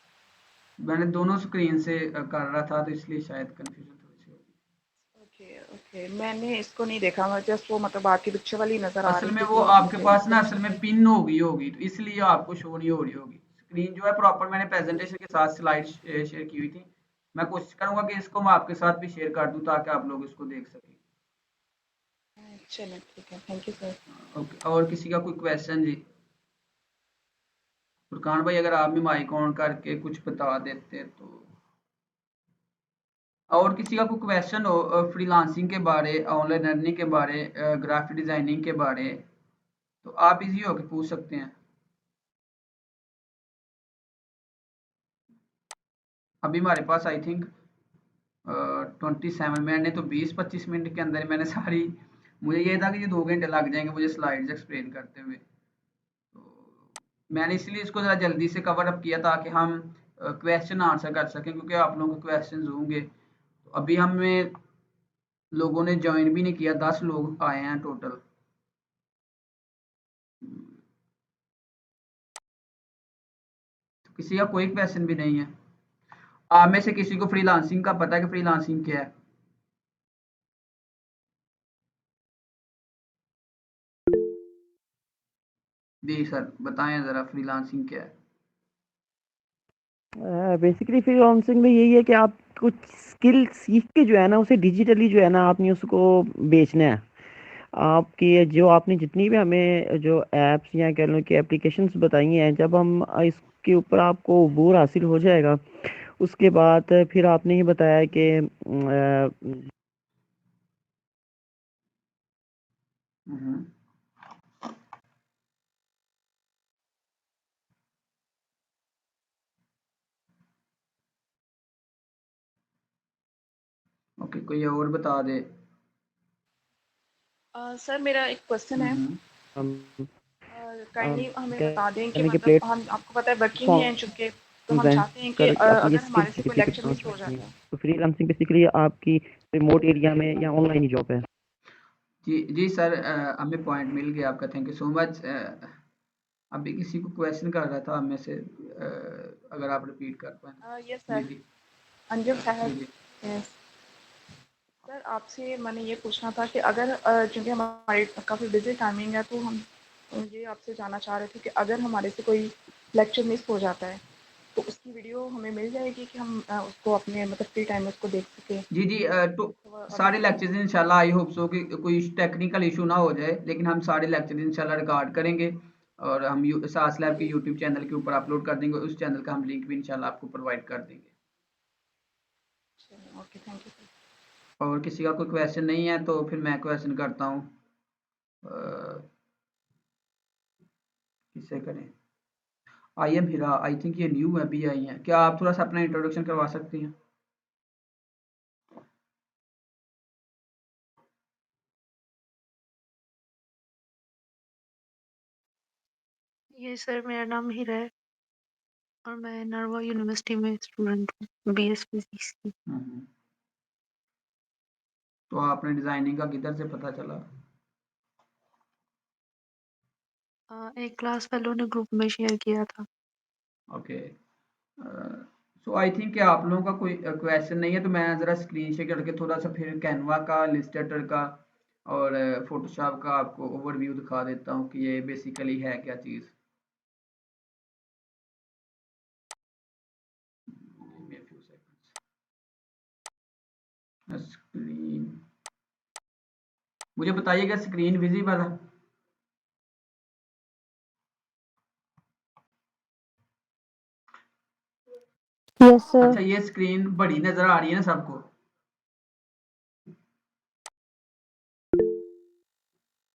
मैंने दोनों स्क्रीन से कर रहा था, तो इसलिए शायद कन्फ्यूजन थोड़ी सी होगी। ओके ओके, मैंने इसको नहीं देखा, मैं जस्ट वो मतलब आपकी पिक्चर वाली नज़र आ असल रही में थी, वो तो आपके मुझे पास इसके ना नीचे असल में कोई। पिन हो गई होगी, तो इसलिए आपको शो नहीं हो रही होगी। स्क्रीन जो है प्रॉपर मैंने प्रेजेंटेशन के साथ स्लाइड शेयर की हुई थी। मैं कोशिश करूंगा कि इसको मैं आपके साथ भी शेयर कर दूं ताकि आप लोग इसको देख सकें। चलो ठीक है, थैंक यू सर। ओके, और किसी का कोई क्वेश्चन जी? फुरकान भाई अगर आप भी माइक ऑन करके कुछ बता देते तो। और किसी का कोई क्वेश्चन हो फ्रीलांसिंग के बारे, ऑनलाइन अर्निंग के बारे, ग्राफिक डिजाइनिंग के बारे, तो आप इजी होके पूछ सकते हैं। अभी हमारे पास आई थिंक 27, मैंने तो 20-25 मिनट के अंदर ही मैंने सारी, मुझे ये था कि ये 2 घंटे लग जाएंगे मुझे स्लाइड्स एक्सप्लेन करते हुए, तो मैंने इसलिए इसको ज़रा जल्दी से कवर अप किया ताकि हम क्वेश्चन आंसर कर सकें, क्योंकि आप लोगों के क्वेश्चन होंगे। तो अभी हमें लोगों ने ज्वाइन भी नहीं किया, 10 लोग आए हैं टोटल। तो किसी का कोई क्वेश्चन भी नहीं है? आप में से किसी को फ्रीलांसिंग का पता है कि फ्रीलांसिंग क्या है? जी सर बताएं ज़रा फ्रीलांसिंग क्या है? बेसिकली फ्रीलांसिंग में यही है कि आप कुछ स्किल सीख के जो है ना उसे डिजिटली जो है ना आपने उसको बेचना है। आपकी जो आपने जितनी भी हमें जो एप्स या कह लो कि एप्लीकेशंस बताई हैं, जब हम इसके ऊपर आपको अबूर हासिल हो जाएगा, उसके बाद फिर आपने ही बताया कि ओके, कोई और बता दे। सर मेरा एक क्वेश्चन है, हम काइंडली हमें बता दें कि कहने के मतलब हम आपको पता है वर्किंग हैं चूँकि, तो हम हैं चाहते हैं कि अपनी अगर स्किल हमारे से सीख कोई किसी भी लेक्चर काम मिस हो में। जाता है। तो फ्रीलांसिंग बेसिकली आपकी रिमोट एरिया में या ऑनलाइन ही जॉब है। जी सर, हमें पॉइंट मिल गया आपका, थैंक यू सो मच। अभी किसी को क्वेश्चन कर रहा था हमें से, अगर आप रिपीट कर पाए। यस जी सर, जी अंजुम जी साहब। जी यस सर, आपसे मैंने ये पूछना था कि अगर चूँकि हमारी काफ़ी बिज़ी टाइमिंग है, तो हम ये आपसे जानना चाह रहे थे कि अगर हमारे से कोई लेक्चर मिस हो जाता है, तो उसकी वीडियो हमें मिल जाएगी कि हम उसको अपने मतलब फ्री टाइम में उसको देख सकें? जी तो तो अगर सारे लेक्चर्स इंशाल्लाह, आई होप सो कि कोई टेक्निकल इशू ना हो जाए, लेकिन हम सारे लेक्चर इंशाल्लाह रिकॉर्ड करेंगे और हम सास लैब के यूट्यूब चैनल के ऊपर अपलोड कर देंगे। उस चैनल का हम लिंक भी इंशाल्लाह आपको प्रोवाइड कर देंगे। Okay, thank you sir. और किसी का कोई क्वेश्चन नहीं है तो फिर मैं क्वेश्चन करता हूँ। किससे करें? I am Hira, I think ये न्यू अभी आई हैं। क्या आप थोड़ा सा अपना इंट्रोडक्शन करवा सकती हैं? ये सर मेरा नाम हीरा है और मैं नरवा यूनिवर्सिटी में स्टूडेंट हूँ, बीएस फिजिक्स की। तो आपने डिजाइनिंग का किधर से पता चला? एक क्लास फेलो ने ग्रुप में शेयर किया था। ओके, सो आई थिंक कि आप लोगों का कोई क्वेश्चन नहीं है, तो मैं ज़रा स्क्रीन शेयर करके थोड़ा सा फिर कैनवा का, इलस्ट्रेटर का और फोटोशॉप का आपको ओवरव्यू दिखा देता हूँ कि ये बेसिकली है क्या चीज़। स्क्रीन, मुझे बताइएगा स्क्रीन विजिबल है? Yes sir. अच्छा, ये स्क्रीन बड़ी नज़र आ रही है ना सबको?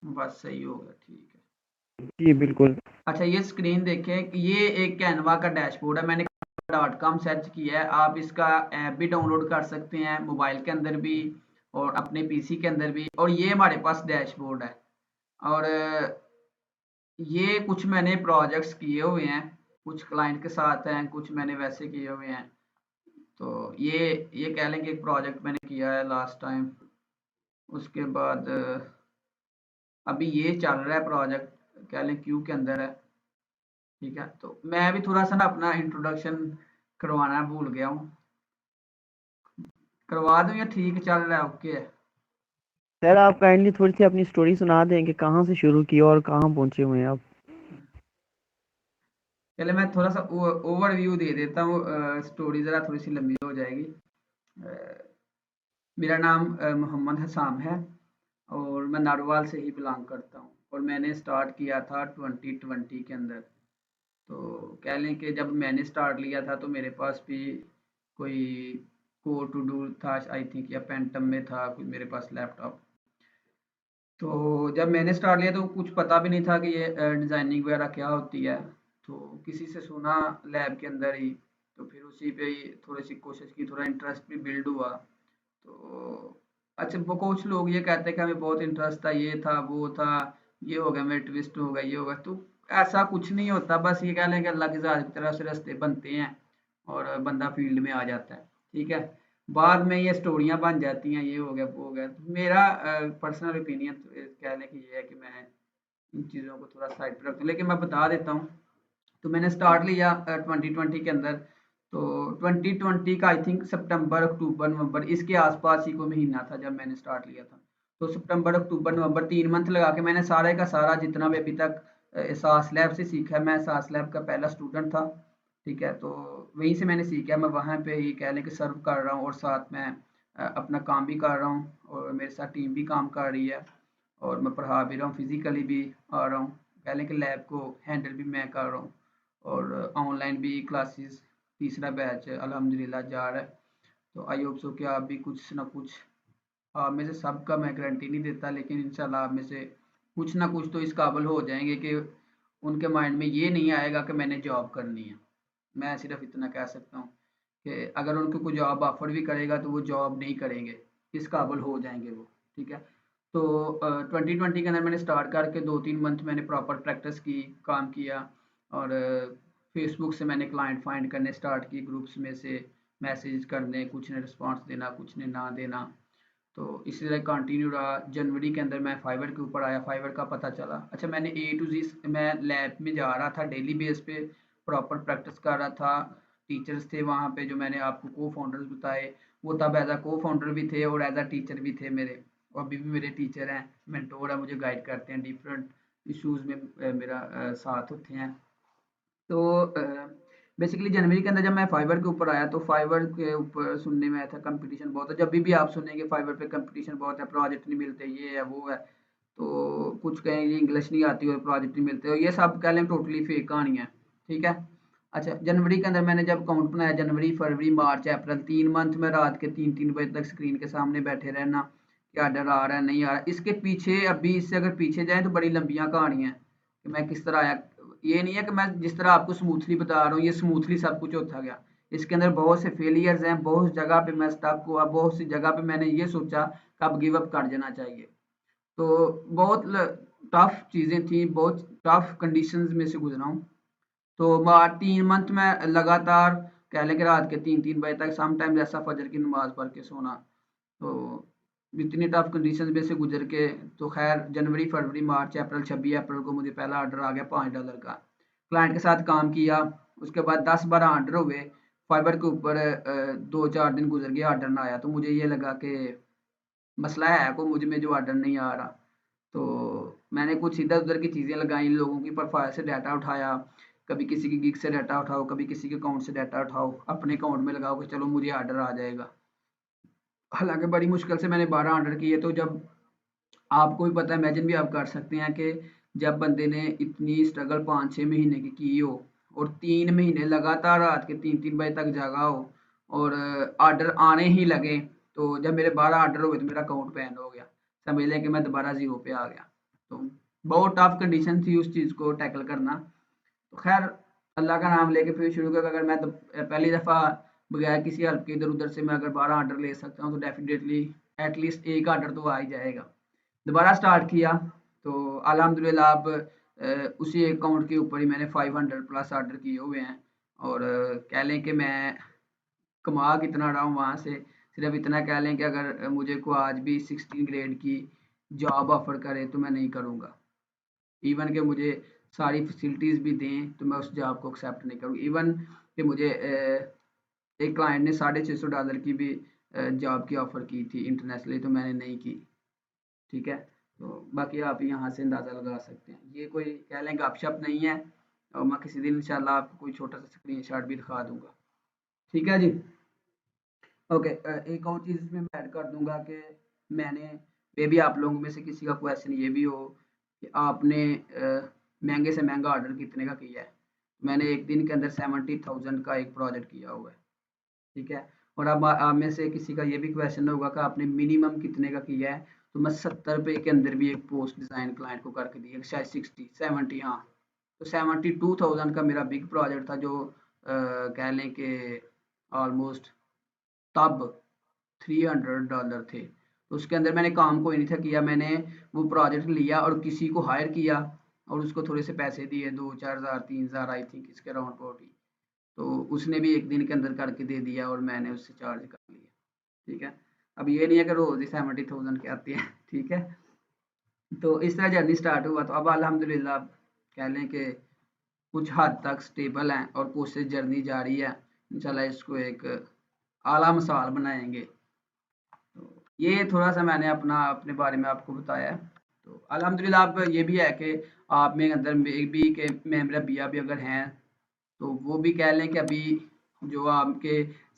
बस सही होगा, ठीक है। जी बिल्कुल। अच्छा, ये स्क्रीन देखें, ये एक कैनवा का डैशबोर्ड है। मैंने .com सर्च किया है। आप इसका ऐप भी डाउनलोड कर सकते हैं, मोबाइल के अंदर भी और अपने पीसी के अंदर भी। और ये हमारे पास डैशबोर्ड है और ये कुछ मैंने प्रोजेक्ट्स किए हुए हैं, कुछ क्लाइंट के साथ हैं, कुछ मैंने वैसे किए हुए हैं। तो ये कह लें कि एक प्रोजेक्ट मैंने किया है लास्ट टाइम। उसके बाद अभी ये चल रहा है प्रोजेक्ट, कह लें क्यू के अंदर है। ठीक है, तो मैं भी थोड़ा सा ना अपना इंट्रोडक्शन करवाना भूल गया हूँ। करवा दूँ या ठीक चल रहा है? ओके है। सर आप काइंडली थोड़ी सी अपनी स्टोरी सुना दें कि कहाँ से शुरू की और कहाँ पहुँचे हुए हैं आप। चले मैं थोड़ा सा ओवरव्यू दे देता हूँ, स्टोरी ज़रा थोड़ी सी लंबी हो जाएगी। मेरा नाम मोहम्मद हसाम है और मैं नारोवाल से ही बिलोंग करता हूँ और मैंने स्टार्ट किया था 2020 के अंदर। तो कह लें कि जब मैंने स्टार्ट लिया था तो मेरे पास भी कोई कोर टू डू था आई थिंक, या पेंटम में था कोई मेरे पास लैपटॉप। तो जब मैंने स्टार्ट लिया तो कुछ पता भी नहीं था कि ये डिज़ाइनिंग वगैरह क्या होती है। तो किसी से सुना लैब के अंदर ही, तो फिर उसी पे ही थोड़ी सी कोशिश की, थोड़ा इंटरेस्ट भी बिल्ड हुआ। तो अच्छा, वो कुछ लोग ये कहते हैं कि हमें बहुत इंटरेस्ट था, ये था वो था, ये हो गया, मेरे ट्विस्ट हो गया, ये हो गया। तो ऐसा कुछ नहीं होता, बस ये कह लें कि अल्लाह की ज़ात की तरफ से रास्ते बनते हैं और बंदा फील्ड में आ जाता है। ठीक है, बाद में ये स्टोरियाँ बन जाती हैं, ये हो गया वो हो गया। तो मेरा पर्सनल ओपिनियन कह लें कि ये है कि मैं इन चीज़ों को थोड़ा साइड पर रखता हूँ, लेकिन मैं बता देता हूँ। तो मैंने स्टार्ट लिया 2020 के अंदर। तो 2020 का आई थिंक सितंबर अक्टूबर नवंबर इसके आसपास ही कोई महीना था जब मैंने स्टार्ट लिया था। तो सितंबर अक्टूबर नवंबर 3 मंथ लगा के मैंने सारे का सारा जितना भी अभी तक सास लैब से सीखा है, मैं सास लैब का पहला स्टूडेंट था। ठीक है, तो वहीं से मैंने सीखा, मैं वहाँ पे ही कह लें कि सर्व कर रहा हूँ और साथ में अपना काम भी कर रहा हूँ और मेरे साथ टीम भी काम कर रही है और मैं पढ़ा भी रहा हूँ, फिजिकली भी आ रहा हूँ। कह लें कि लैब को हैंडल भी मैं कर रहा हूँ और ऑनलाइन भी क्लासेस तीसरा बैच अल्हम्दुलिल्लाह जा रहा है। तो आई होप सो कि आप भी कुछ ना कुछ, आप में से सबका मैं गारंटी नहीं देता, लेकिन इंशाल्लाह आप में से कुछ ना कुछ तो इस काबिल हो जाएंगे कि उनके माइंड में ये नहीं आएगा कि मैंने जॉब करनी है। मैं सिर्फ इतना कह सकता हूँ कि अगर उनको कोई जॉब ऑफर भी करेगा तो वो जॉब नहीं करेंगे, इस काबिल हो जाएंगे वो। ठीक है, तो 2020 के अंदर मैंने स्टार्ट करके 2-3 मंथ मैंने प्रॉपर प्रैक्टिस की, काम किया और फेसबुक से मैंने क्लाइंट फाइंड करने स्टार्ट किए, ग्रुप्स में से मैसेज करने, कुछ ने रिस्पॉन्स देना, कुछ ने ना देना। तो इसी तरह कंटिन्यू रहा। जनवरी के अंदर मैं फाइवर के ऊपर आया, फाइवर का पता चला। अच्छा, मैंने A to Z मैं लैब में जा रहा था डेली बेस पे, प्रॉपर प्रैक्टिस कर रहा था। टीचर्स थे वहाँ पे जो मैंने आपको को फाउंडर्स बताए, वो तब एज अ को फाउंडर भी थे और एज अ टीचर भी थे मेरे, और अभी भी मेरे टीचर हैं, मेंटोर है, मुझे गाइड करते हैं, डिफरेंट इश्यूज़ में मेरा साथ होते हैं। तो बेसिकली जनवरी के अंदर जब मैं फाइवर के ऊपर आया, तो फाइवर के ऊपर सुनने में आया था कंपटीशन बहुत है। जब भी आप सुनेंगे फाइवर पे कंपटीशन बहुत है, प्रोजेक्ट नहीं मिलते, ये है वो है, तो कुछ कहेंगे इंग्लिश नहीं आती और प्रोजेक्ट नहीं मिलते, और ये सब कह लें टोटली फेक कहानी है। ठीक है। अच्छा, जनवरी के अंदर मैंने जब अकाउंट बनाया, जनवरी फरवरी मार्च अप्रैल 3 मंथ में रात के 3-3 बजे तक स्क्रीन के सामने बैठे रहना, क्या ऑर्डर आ रहा है नहीं आ रहा। इसके पीछे अभी इससे अगर पीछे जाए तो बड़ी लंबियाँ कहानियाँ हैं कि मैं किस तरह आया। ये नहीं है कि मैं जिस तरह आपको स्मूथली बता रहा हूँ ये स्मूथली सब कुछ होता गया। इसके अंदर बहुत से फेलियर्स हैं, बहुत जगह पे मैं स्टक हुआ, बहुत सी जगह पे मैंने ये सोचा कब गिव अप कर देना चाहिए। तो बहुत टफ चीज़ें थी, बहुत टफ कंडीशंस में से गुजरा हूँ। तो 3 मंथ में लगातार कह लें कि रात के 3-3 बजे तक समटाइम्स ऐसा फजर की नमाज पढ़ के सोना। तो इतनी टफ कंडीशंस में से गुजर के तो खैर जनवरी फरवरी मार्च अप्रैल 26 अप्रैल को मुझे पहला ऑर्डर आ गया $5 का। क्लाइंट के साथ काम किया, उसके बाद 10-12 ऑर्डर हुए। फाइबर के ऊपर 2-4 दिन गुजर गया, ऑर्डर ना आया, तो मुझे ये लगा कि मसला है को मुझ में जो ऑर्डर नहीं आ रहा। तो मैंने कुछ इधर उधर की चीज़ें लगाई, लोगों की प्रोफाइल से डाटा उठाया, कभी किसी की गिग से डाटा उठाओ, कभी किसी के अकाउंट से डाटा उठाओ, अपने अकाउंट में लगाओ कि चलो मुझे ऑर्डर आ जाएगा। हालांकि बड़ी मुश्किल से मैंने 12 ऑर्डर किए। तो जब आपको भी पता है, इमेजिन भी आप कर सकते हैं कि जब बंदे ने इतनी स्ट्रगल 5-6 महीने की हो और 3 महीने लगातार रात के 3-3 बजे तक जागा हो और ऑर्डर आने ही लगे, तो जब मेरे 12 ऑर्डर हुए तो मेरा अकाउंट बैन हो गया, समझ लें कि मैं दोबारा ज़ीरो पे आ गया। तो बहुत टफ कंडीशन थी उस चीज़ को टैकल करना। तो खैर अल्लाह का नाम लेके फिर शुरू किया। अगर मैं पहली दफ़ा बगैर किसी हेल्प के इधर उधर से मैं अगर 12 ऑर्डर ले सकता हूँ तो डेफिनेटली एटलीस्ट एक ऑर्डर तो आ ही जाएगा। दोबारा स्टार्ट किया तो अल्हम्दुलिल्लाह अब उसी अकाउंट के ऊपर ही मैंने 500 प्लस ऑर्डर किए हुए हैं। और कह लें कि मैं कमा कितना रहा हूँ वहाँ से, सिर्फ इतना कह लें कि अगर मुझे को आज भी 16 ग्रेड की जॉब ऑफर करे तो मैं नहीं करूँगा। इवन कि मुझे सारी फैसिलिटीज़ भी दें तो मैं उस जॉब को एक्सेप्ट नहीं करूँ। इवन कि मुझे एक क्लाइंट ने $650 की भी जॉब की ऑफ़र की थी इंटरनेशनली, तो मैंने नहीं की। ठीक है। तो बाकी आप यहाँ से अंदाज़ा लगा सकते हैं, ये कोई कह लें गपशप नहीं है, और मैं किसी दिन इंशाल्लाह आपको कोई छोटा सा स्क्रीनशॉट भी दिखा दूँगा। ठीक है जी। ओके, एक और चीज़ इसमें मैं ऐड कर दूँगा कि मैंने मे बी आप लोगों में से किसी का क्वेश्चन ये भी हो कि आपने महंगे से महंगा ऑर्डर कितने का किया है। मैंने एक दिन के अंदर 70,000 का एक प्रोजेक्ट किया हुआ है। ठीक है। और अब आप में से किसी का ये भी क्वेश्चन होगा कि आपने मिनिमम कितने का किया है, तो मैं 70 रुपये के अंदर भी एक पोस्ट डिज़ाइन क्लाइंट को करके दी, शायद 60-70, हाँ। तो 72,000 का मेरा बिग प्रोजेक्ट था, जो कह लें कि ऑलमोस्ट तब $300 थे। तो उसके अंदर मैंने काम कोई नहीं था किया, मैंने वो प्रोजेक्ट लिया और किसी को हायर किया और उसको थोड़े से पैसे दिए, 2-4 हज़ार 3 हज़ार आई थिंक इसके अराउंड अबाउट ही। तो उसने भी एक दिन के अंदर करके दे दिया और मैंने उससे चार्ज कर लिया। ठीक है। अब ये नहीं है कि रोज़ ही 70,000 के आते हैं। ठीक है। तो इस तरह जर्नी स्टार्ट हुआ। तो अब अल्हम्दुलिल्लाह कह लें कि कुछ हद तक स्टेबल हैं और कोशिश जर्नी जारी है। इंशाल्लाह इसको एक आला मिसाल बनाएंगे। तो ये थोड़ा सा मैंने अपने बारे में आपको बताया है। तो अल्हम्दुलिल्लाह अब ये भी है कि आप में अंदर में भी के मेरा बिया भी अगर हैं तो वो भी कह लें कि अभी जो आपके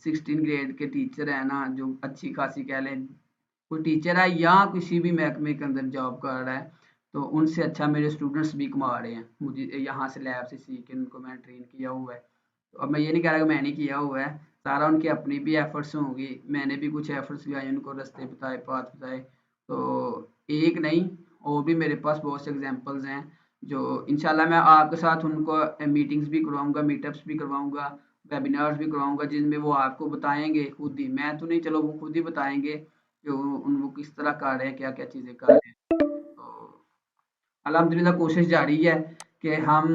16 ग्रेड के टीचर हैं ना, जो अच्छी खासी कह लें कोई टीचर है या किसी भी महकमे के अंदर जॉब कर रहा है, तो उनसे अच्छा मेरे स्टूडेंट्स भी कमा रहे हैं। मुझे यहाँ से लैब से सीख के उनको मैंने ट्रेन किया हुआ है। तो अब मैं ये नहीं कह रहा कि मैंने किया हुआ है, सारा उनकी अपनी भी एफर्ट्स होंगी, मैंने भी कुछ एफर्ट्स लगाए, उनको रास्ते बताए, पाथ बताए। तो एक नहीं, और भी मेरे पास बहुत से एग्जांपल्स हैं जो इंशाल्लाह मैं आपके साथ उनको मीटिंग्स भी करवाऊँगा, मीटअप्स भी करवाऊँगा, वेबिनार्स भी करवाऊँगा, जिनमें वो आपको बताएँगे खुद ही, मैं तो नहीं, चलो वो खुद ही बताएँगे कि वो किस तरह कर रहे हैं, क्या-क्या चीज़ें कर रहे हैं। तो अल्हम्दुलिल्लाह कोशिश जारी है कि हम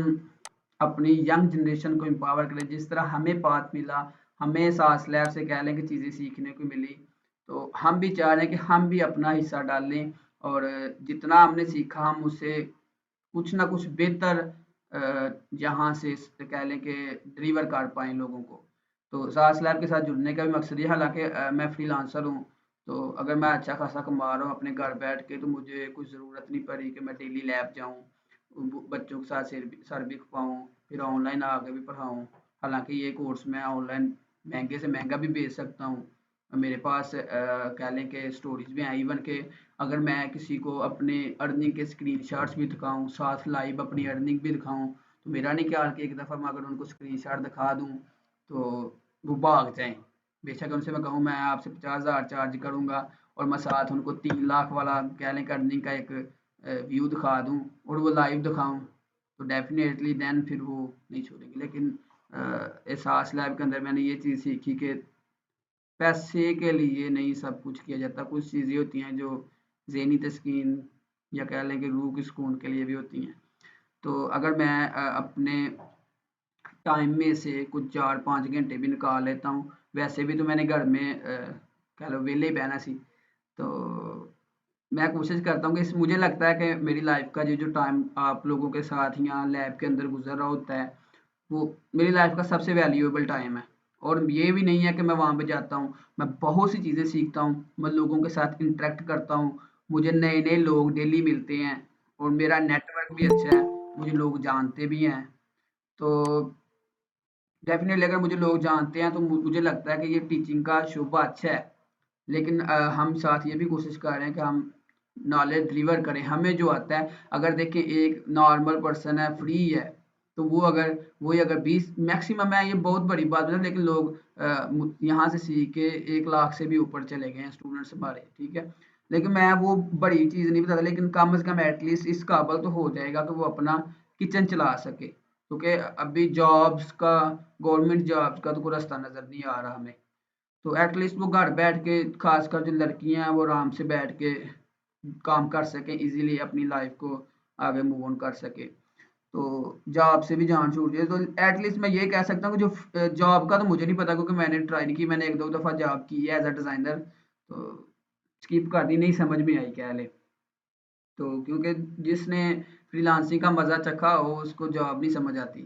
अपनी यंग जनरेशन को एम्पावर करें। जिस तरह हमें पाथ मिला, हमें सास लैब से कह लें कि चीज़ें सीखने को मिली, तो हम भी चाह रहे हैं कि हम भी अपना हिस्सा डालें और जितना हमने सीखा हम उससे कुछ ना कुछ बेहतर यहाँ से कह लें कि डिलीवर कर पाएँ लोगों को। तो सास लैब के साथ जुड़ने का भी मकसद ये, हालाँकि मैं फ्रीलांसर हूँ, तो अगर मैं अच्छा खासा कमा रहा हूँ अपने घर बैठ के, तो मुझे कुछ ज़रूरत नहीं पड़ी कि मैं डेली लैब जाऊँ, बच्चों के साथ सर भी खपाऊँ, फिर ऑनलाइन आगे भी पढ़ाऊँ। हालाँकि ये कोर्स मैं ऑनलाइन महँगे से महँगा भी बेच सकता हूँ। मेरे पास कह लें कि स्टोरीज़ भी हैं, इवन कि अगर मैं किसी को अपने अर्निंग के स्क्रीनशॉट्स भी दिखाऊँ, साथ लाइव अपनी अर्निंग भी दिखाऊँ, तो मेरा नहीं ख्याल कि एक दफ़ा मैं अगर उनको स्क्रीनशॉट दिखा दूँ, तो वो भाग जाएँ। बेशक उनसे मैं कहूँ मैं आपसे 50,000 चार्ज करूँगा और मैं साथ उनको 3 लाख वाला कह लें कि अर्निंग का एक व्यू दिखा दूँ और वो लाइव दिखाऊँ, तो डेफ़िनेटली देन फिर वो नहीं छोड़ेंगे। लेकिन एहसास लैब के अंदर मैंने ये चीज़ सीखी कि पैसे के लिए नहीं सब कुछ किया जाता। कुछ चीज़ें होती हैं जो ज़हनी तस्कीन या कह लें कि रूह की सुकून के लिए भी होती हैं। तो अगर मैं अपने टाइम में से कुछ 4-5 घंटे भी निकाल लेता हूँ, वैसे भी तो मैंने घर में कह लो वेले ही बहना सी, तो मैं कोशिश करता हूँ कि मुझे लगता है कि मेरी लाइफ़ का ये जो टाइम आप लोगों के साथ यहाँ लैब के अंदर गुज़र रहा होता है, वो मेरी लाइफ़ का सबसे वैल्यूएबल टाइम है। और ये भी नहीं है कि मैं वहाँ पे जाता हूँ, मैं बहुत सी चीज़ें सीखता हूँ, मैं लोगों के साथ इंटरैक्ट करता हूँ, मुझे नए-नए लोग डेली मिलते हैं और मेरा नेटवर्क भी अच्छा है, मुझे लोग जानते भी हैं। तो डेफ़िनेटली अगर मुझे लोग जानते हैं तो मुझे लगता है कि ये टीचिंग का शोबा अच्छा है। लेकिन हम साथ ये भी कोशिश कर रहे हैं कि हम नॉलेज डिलीवर करें, हमें जो आता है। अगर देखें एक नॉर्मल पर्सन है, फ्री है, तो वो अगर वही अगर 20 मैक्सिमम है, ये बहुत बड़ी बात है, लेकिन लोग यहाँ से सीख के 1 लाख से भी ऊपर चले गए हैं स्टूडेंट्स हमारे, ठीक है। लेकिन मैं वो बड़ी चीज़ नहीं बताता, लेकिन कम से कम एटलीस्ट इस काबिल तो हो जाएगा कि वो अपना किचन चला सके, क्योंकि अभी जॉब्स का, गवर्नमेंट जॉब्स का तो कोई रास्ता नज़र नहीं आ रहा हमें। तो एटलीस्ट वो घर बैठ के, खासकर जो लड़कियां हैं वो आराम से बैठ के काम कर सकें, इजीली अपनी लाइफ को आगे मूव ऑन कर सके। तो जॉब से भी जान छूट जाए, तो एटलीस्ट मैं ये कह सकता हूँ कि जो जॉब का तो मुझे नहीं पता, क्योंकि मैंने ट्राई नहीं की। मैंने एक दो दफ़ा जॉब की है एज अ डिज़ाइनर, तो स्किप कर दी, नहीं समझ में आई क्या ले। तो क्योंकि जिसने फ्रीलांसिंग का मज़ा चखा हो उसको जॉब नहीं समझ आती।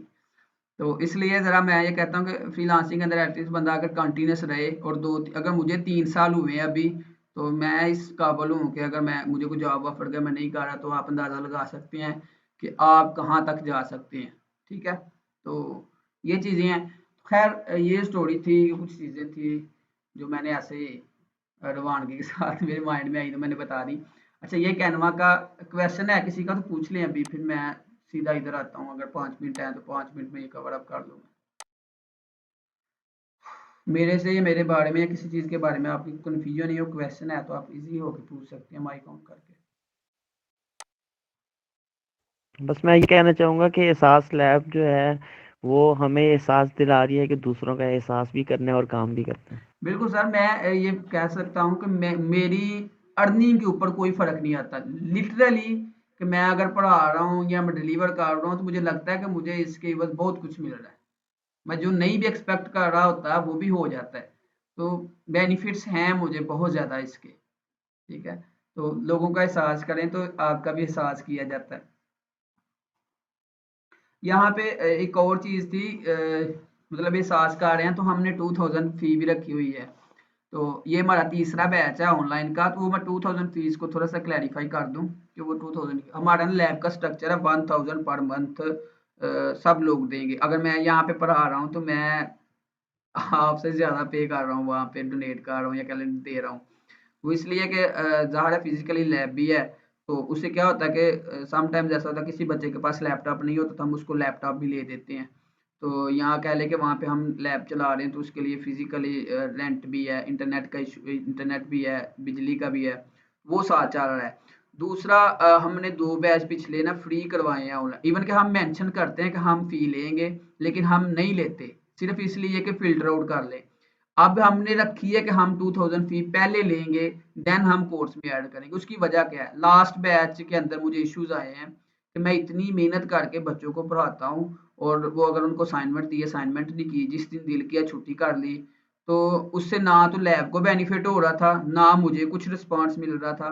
तो इसलिए ज़रा मैं ये कहता हूँ कि फ्रीलांसिंग के अंदर एटलीस्ट बंदा अगर कंटिन्यूअस रहे, और दो अगर मुझे 3 साल हुए हैं अभी, तो मैं इस काबिल हूँ कि अगर मैं मुझे कोई जॉब ऑफर कर मैं नहीं कर रहा, तो आप अंदाज़ा लगा सकते हैं कि आप कहाँ तक जा सकते हैं, ठीक है। तो ये चीज़ें हैं। खैर ये स्टोरी थी, कुछ चीज़ें थी जो मैंने ऐसे रवानगी के साथ मेरे माइंड में आई तो मैंने बता दी। अच्छा, ये कैनवा का क्वेश्चन है किसी का तो पूछ लें अभी, फिर मैं सीधा इधर आता हूँ। अगर 5 मिनट हैं तो 5 मिनट में ये कवर अप कर लूँगा। मेरे से या मेरे बारे में या किसी चीज़ के बारे में आपकी कन्फ्यूजन है, क्वेश्चन है, तो आप इजी होके पूछ सकते हैं माइक ऑन करके। बस मैं ये कहना चाहूँगा कि एहसास लैब जो है वो हमें एहसास दिला रही है कि दूसरों का एहसास भी करना है और काम भी करना है। बिल्कुल सर, मैं ये कह सकता हूँ कि मेरी अर्निंग के ऊपर कोई फ़र्क नहीं आता। लिटरली कि मैं अगर पढ़ा रहा हूँ या मैं डिलीवर कर रहा हूँ, तो मुझे लगता है कि मुझे इसके एवज़ बहुत कुछ मिल रहा है। मैं जो नहीं भी एक्सपेक्ट कर रहा होता है वो भी हो जाता है। तो बेनिफिट्स हैं मुझे बहुत ज़्यादा इसके, ठीक है। तो लोगों का एहसास करें तो आपका भी एहसास किया जाता है। यहाँ पे एक और चीज़ थी, मतलब एहसास कर रहे हैं तो हमने 2000 फ़ी भी रखी हुई है। तो ये हमारा तीसरा बैच है ऑनलाइन का, तो वो मैं 2000 फीस को थोड़ा सा क्लैरिफाई कर दूं कि वो 2000 हमारा ना लैब का स्ट्रक्चर है, 1000 पर मंथ सब लोग देंगे। अगर मैं यहाँ पे पढ़ा रहा हूँ तो मैं आपसे ज़्यादा पे कर रहा हूँ, वहाँ पे डोनेट कर रहा हूँ या कैलेंडर दे रहा हूँ। वो इसलिए कि ज़ाहिर है फिजिकली लैब भी है, तो उससे क्या होता है कि समटाइम्स ऐसा होता है किसी बच्चे के पास लैपटॉप नहीं होता, तो हम उसको लैपटॉप भी ले देते हैं। तो यहाँ कह लें कि वहाँ पे हम लैब चला रहे हैं, तो उसके लिए फिजिकली रेंट भी है, इंटरनेट का इशू, इंटरनेट भी है, बिजली का भी है, वो साथ चल रहा है। दूसरा हमने 2 बैच पिछले ना फ्री करवाए हैं ऑनलाइन, इवन कि हम मेंशन करते हैं कि हम फ़ी लेंगे, लेकिन हम नहीं लेते, सिर्फ़ इसलिए कि फ़िल्टर आउट कर लें। अब हमने रखी है कि हम 2000 फ़ी पहले लेंगे, देन हम कोर्स में ऐड करेंगे। उसकी वजह क्या है? लास्ट बैच के अंदर मुझे इश्यूज़ आए हैं कि मैं इतनी मेहनत करके बच्चों को पढ़ाता हूँ और वो अगर उनको असाइनमेंट दी, असाइनमेंट नहीं की, जिस दिन दिल किया छुट्टी कर ली। तो उससे ना तो लैब को बेनिफिट हो रहा था, ना मुझे कुछ रिस्पॉन्स मिल रहा था।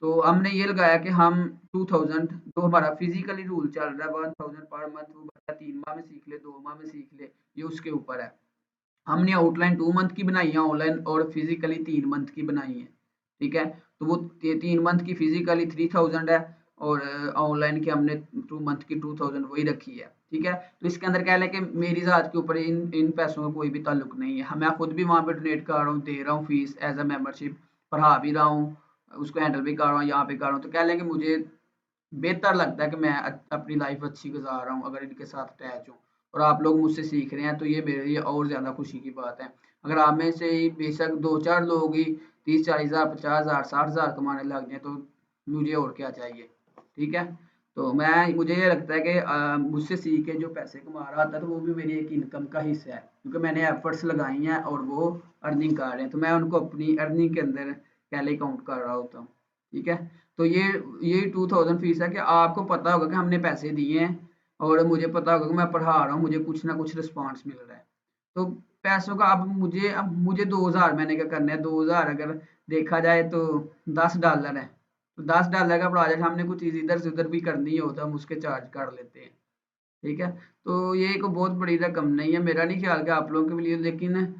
तो हमने ये लगाया कि हम 2000 जो हमारा फिजिकली रूल चल रहा है 1000 पर मंथ, वो बच्चा 3 माह में सीख ले, 2 माह में सीख ले, ये उसके ऊपर है। हमने आउटलाइन 2 मंथ की बनाई है ऑनलाइन, और फिजिकली 3 मंथ की बनाई है। ठीक है, तो वो 3 मंथ की फिजिकली 3000 है, और ऑनलाइन की हमने 2 मंथ की 2000 वही रखी है। ठीक है, तो इसके अंदर क्या है कि मेरी ज़ात के ऊपर इन पैसों का कोई भी ताल्लुक नहीं है। मैं खुद भी वहाँ पे डोनेट कर रहा हूँ, दे रहा हूँ फीस एज अ मेंबरशिप, पढ़ा भी रहा हूँ, उसको हैंडल भी कर रहा हूँ, यहाँ पे कर रहा हूँ। तो कह लें कि मुझे बेहतर लगता है कि मैं अपनी लाइफ अच्छी गुजार रहा हूँ अगर इनके साथ अटैच हूँ, और आप लोग मुझसे सीख रहे हैं, तो ये मेरे लिए और ज़्यादा खुशी की बात है। अगर आप में से ही बेशक 2-4 लोग ही 30-40,000, 50,000, 60,000 कमाने लग जाएँ, तो मुझे और क्या चाहिए। ठीक है, तो मुझे ये लगता है कि मुझसे सीख के जो पैसे कमा रहा था, तो वो भी मेरी एक इनकम का हिस्सा है, क्योंकि मैंने एफर्ट्स लगाई हैं और वो अर्निंग कर रहे हैं, तो मैं उनको अपनी अर्निंग के अंदर पहले काउंट कर रहा होता हूँ। ठीक है, तो ये 2000 फीस है कि आपको पता होगा कि हमने पैसे दिए हैं, और मुझे पता होगा कि मैं पढ़ा रहा हूँ, मुझे कुछ ना कुछ रिस्पॉन्स मिल रहा है। तो पैसों का अब मुझे 2000 मैंने क्या करना है, 2000 अगर देखा जाए तो $10 है, तो $10 का प्रोजेक्ट हमने कुछ चीज़ इधर से उधर भी करनी हो तो हम उसके चार्ज कर लेते हैं। ठीक है, तो ये एक बहुत बड़ी रकम नहीं है, मेरा नहीं ख्याल कि आप लोगों के लिए, लेकिन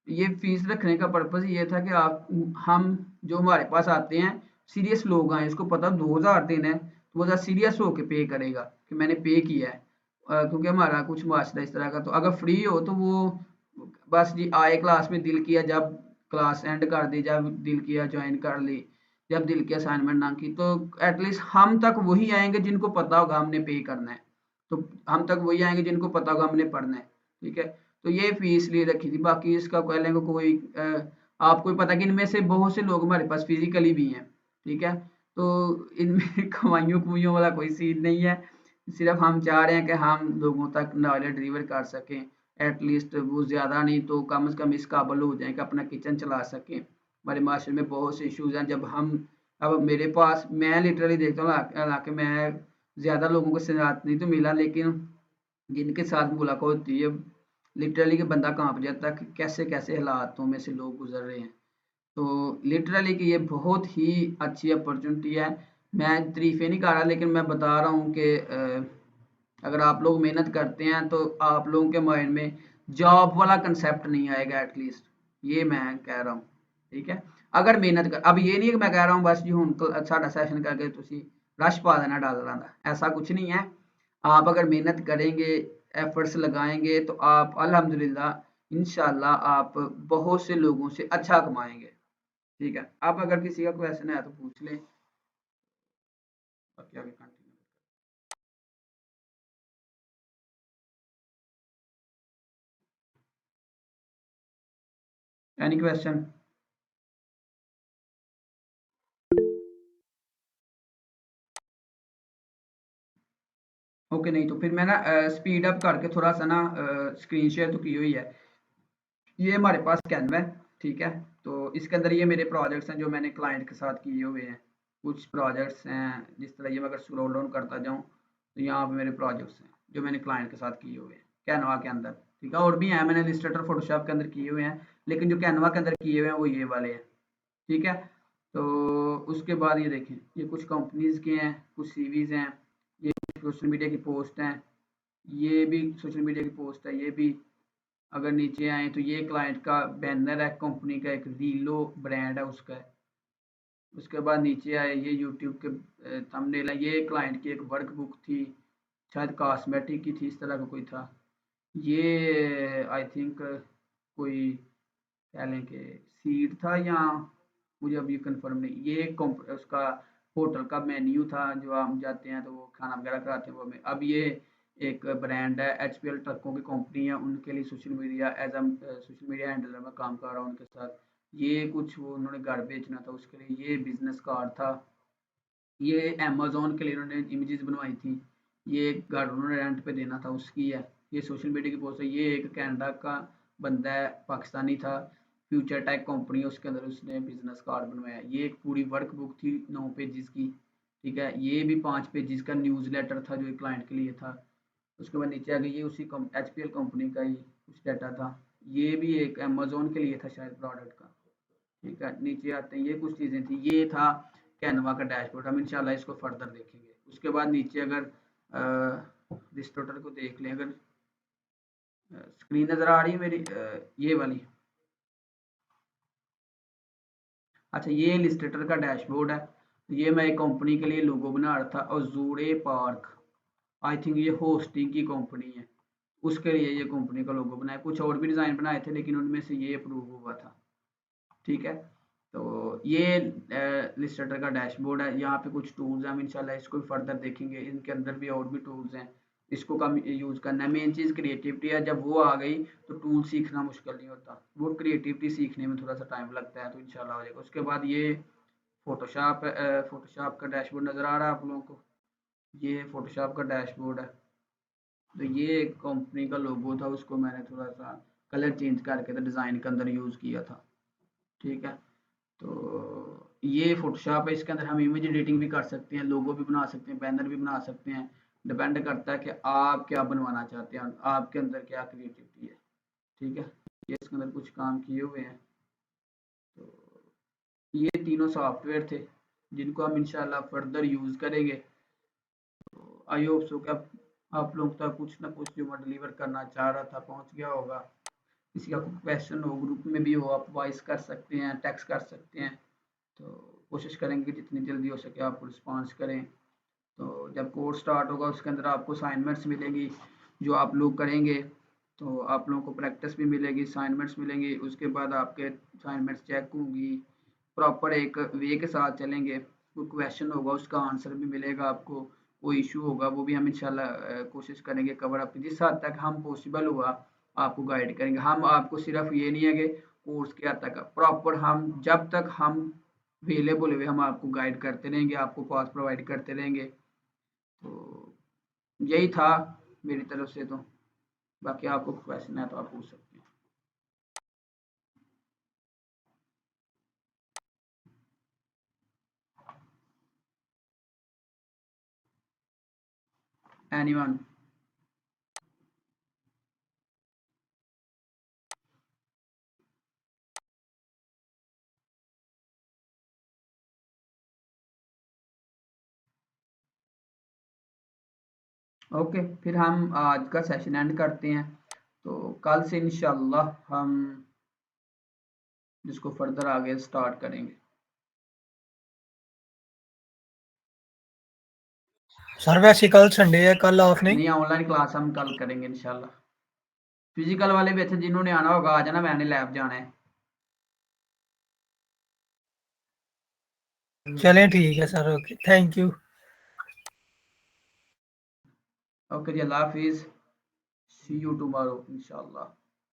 ये फीस रखने का पर्पस ये था कि आप हम जो हमारे पास आते हैं सीरियस लोग आए, इसको पता 2000 देना है, तो वो ज़रा सीरियस होके पे करेगा कि मैंने पे किया है। क्योंकि हमारा कुछ माशरा इस तरह का, तो अगर फ्री हो तो वो बस जी आए क्लास में, दिल किया जब क्लास एंड कर दी, जब दिल किया ज्वाइन कर ली, जब दिल किया असाइनमेंट ना की, तो एटलीस्ट हम तक वही आएंगे जिनको पता होगा हमने पे करना है, तो हम तक वही आएंगे जिनको पता होगा हमने पढ़ना है। ठीक है, तो ये फीस लिए रखी थी, बाकी इसका कह लेंगे कोई आपको भी पता है कि इनमें से बहुत से लोग हमारे पास फिजिकली भी हैं। ठीक है, तो इनमें कमाइयों कुमाइयों वाला कोई सीन नहीं है, सिर्फ हम चाह रहे हैं कि हम लोगों तक नॉलेज डिलीवर कर सकें, एटलीस्ट वो ज़्यादा नहीं तो कम से कम इस काबिल हो जाएं कि अपना किचन चला सकें। हमारे माशरे में बहुत से इश्यूज हैं, जब हम अब मेरे पास मैं लिटरली देखता हूँ, हालांकि मैं ज़्यादा लोगों के साथ नहीं तो मिला, लेकिन जिनके साथ मुलाकात होती है लिटरली कि बंदा कांप जाता है कि कैसे कैसे हालातों में से लोग गुजर रहे हैं। तो लिटरली कि ये बहुत ही अच्छी अपॉर्चुनिटी है। मैं तारीफ़ें नहीं कर रहा, लेकिन मैं बता रहा हूँ कि अगर आप लोग मेहनत करते हैं तो आप लोगों के माइंड में जॉब वाला कंसेप्ट नहीं आएगा, एटलीस्ट ये मैं कह रहा हूँ। ठीक है, अगर मेहनत कर, अब ये नहीं है कि मैं कह रहा हूँ बस जी हुण साडा सैशन करके तुसी रश पा देना डॉलरां दा, ऐसा कुछ नहीं है। आप अगर मेहनत करेंगे, एफर्ट्स लगाएंगे, तो आप अल्हम्दुलिल्लाह इंशाल्लाह आप बहुत से लोगों से अच्छा कमाएंगे। ठीक है, अब अगर किसी का क्वेश्चन है तो पूछ लें, बाकी आगे कंटिन्यू। Any question? ओके, नहीं तो फिर मैं ना स्पीड अप करके थोड़ा सा ना स्क्रीन शेयर तो की हुई है। ये हमारे पास कैनवा है। ठीक है, तो इसके अंदर ये मेरे प्रोजेक्ट्स हैं जो मैंने क्लाइंट के साथ किए हुए हैं। कुछ प्रोजेक्ट्स हैं, जिस तरह ये मैं अगर स्क्रॉल डाउन करता जाऊँ तो यहाँ पे मेरे प्रोजेक्ट्स हैं जो मैंने क्लाइंट के साथ किए हुए हैं कैनवा के अंदर। ठीक है, और भी हैं मैंने इलस्ट्रेटर फोटोशॉप के अंदर किए हुए हैं, लेकिन जो कैनवा के अंदर किए हुए हैं वो ये वाले हैं। ठीक है, तो उसके बाद ये देखें, ये कुछ कंपनीज के हैं, कुछ सीवीज हैं, ये सोशल मीडिया की पोस्ट हैं, ये भी सोशल मीडिया की पोस्ट है, ये भी। अगर नीचे आए तो ये क्लाइंट का बैनर है, कंपनी का एक रीलो ब्रांड है उसका है। उसके बाद नीचे आए, ये यूट्यूब के थंबनेल है, ये क्लाइंट की एक वर्क बुक थी, शायद कॉस्मेटिक की थी, इस तरह का कोई था। ये आई थिंक कोई कह लें कि सीड था, या मुझे अभी कंफर्म नहीं। ये उसका होटल का मेन्यू था, जो हम जाते हैं तो वो खाना वगैरह कराते हैं वो हमें। अब ये एक ब्रांड है, HPL ट्रकों की कंपनी है, उनके लिए social media as a social media handler में काम कर रहा हूँ उनके साथ। ये कुछ वो उन्होंने घर बेचना था, उसके लिए ये बिजनेस कार्ड था। ये अमेज़न के लिए उन्होंने इमेजेस बनवाई थी। ये एक घर उन्होंने रेंट पे देना था, उसकी है। ये सोशल मीडिया की पोस्ट है। ये एक कनाडा का बंदा है, पाकिस्तानी था, फ्यूचर टेक कंपनी है, उसके अंदर उसने बिजनेस कार्ड बनवाया। ये एक पूरी वर्क बुक थी 9 पेजेस की। ठीक है, ये भी 5 पेजेस का न्यूज़ लेटर था जो एक क्लाइंट के लिए था। उसके बाद नीचे आ गई, ये उसी HPL कंपनी का ही कुछ डाटा था। ये भी एक अमेज़न के लिए था शायद प्रोडक्ट का, ठीक है। नीचे आते हैं, ये कुछ चीज़ें थी, ये था कैनवा का डैशबोर्ड, हम इंशाल्लाह इसको फर्दर देखेंगे। उसके बाद नीचे अगर इलिस्ट्रेटर को देख लें, अगर स्क्रीन नज़र आ रही है मेरी, ये वाली, अच्छा ये इलिस्ट्रेटर का डैशबोर्ड है। ये मैं एक कंपनी के लिए लोगो बना रहा था, अज़ूरे पार्क, आई थिंक ये होस्टिंग की कंपनी है, उसके लिए ये कंपनी का लोगो बनाया। कुछ और भी डिज़ाइन बनाए थे लेकिन उनमें से ये अप्रूव हुआ था, ठीक है। तो ये इलिस्ट्रेटर का डैशबोर्ड है, यहाँ पे कुछ टूल्स हैं, हम इंशाल्लाह इसको भी फर्दर देखेंगे। इनके अंदर भी और भी टूल्स हैं, इसको कम यूज़ करना है। मेन चीज़ क्रिएटिविटी है, जब वो आ गई तो टूल सीखना मुश्किल नहीं होता, वो क्रिएटिविटी सीखने में थोड़ा सा टाइम लगता है, तो इंशाल्लाह हो जाएगा। उसके बाद ये फोटोशॉप फोटोशॉप का डैशबोर्ड नज़र आ रहा है आप लोगों को, ये फोटोशॉप का डैशबोर्ड है। तो ये एक कंपनी का लोगो था, उसको मैंने थोड़ा सा कलर चेंज करके तो डिज़ाइन के अंदर यूज़ किया था, ठीक है। तो ये फोटोशॉप है, इसके अंदर हम इमेज एडिटिंग भी कर सकते हैं, लोगो भी बना सकते हैं, बैनर भी बना सकते हैं। डिपेंड करता है कि आप क्या बनवाना चाहते हैं, आपके अंदर क्या क्रिएटिविटी है, ठीक है। ये इसके अंदर कुछ काम किए हुए हैं। तो ये तीनों सॉफ्टवेयर थे जिनको हम इंशाल्लाह फर्दर यूज़ करेंगे। तो आई होप सो कि आप लोग तक कुछ ना कुछ जो मैं डिलीवर करना चाह रहा था पहुंच गया होगा। किसी का कोई क्वेश्चन हो, ग्रुप में भी हो, आप वॉइस कर सकते हैं, टेक्स्ट कर सकते हैं। तो कोशिश करेंगे जितनी जल्दी हो सके आपको रिस्पॉन्स करें। तो जब कोर्स स्टार्ट होगा उसके अंदर आपको असाइनमेंट्स मिलेंगी जो आप लोग करेंगे, तो आप लोगों को प्रैक्टिस भी मिलेगी, असाइनमेंट्स मिलेंगी। उसके बाद आपके असाइनमेंट्स चेक होंगी, प्रॉपर एक वे के साथ चलेंगे। कोई क्वेश्चन होगा उसका आंसर भी मिलेगा आपको, कोई इशू होगा वो भी हम इंशाल्लाह कोशिश करेंगे कवर अप, जिस हद तक हम पॉसिबल हुआ आपको गाइड करेंगे। हम आपको सिर्फ ये नहीं है कि कोर्स के हद तक प्रॉपर, हम जब तक हम अवेलेबल हुए हम आपको गाइड करते रहेंगे, आपको पास प्रोवाइड करते रहेंगे। तो यही था मेरी तरफ से। तो बाकी आपको क्वेश्चन है तो आप पूछ सकते हैं। एनीवन? ओके, फिर हम आज का सेशन एंड करते हैं। तो कल से इंशाल्लाह हम जिसको फर्दर आगे स्टार्ट करेंगे। सर वैसे कल संडे है, कल ऑफ नहीं? नहीं, ऑनलाइन क्लास हम कल करेंगे इंशाल्लाह। फिजिकल वाले भी अच्छा, जिन्होंने आना होगा आ जाना, मैंने लैब जाना है। चलें ठीक है sir, okay, thank you. Okay जी, अल्लाह हाफिज़, सी यू टुमारो इंशाल्लाह।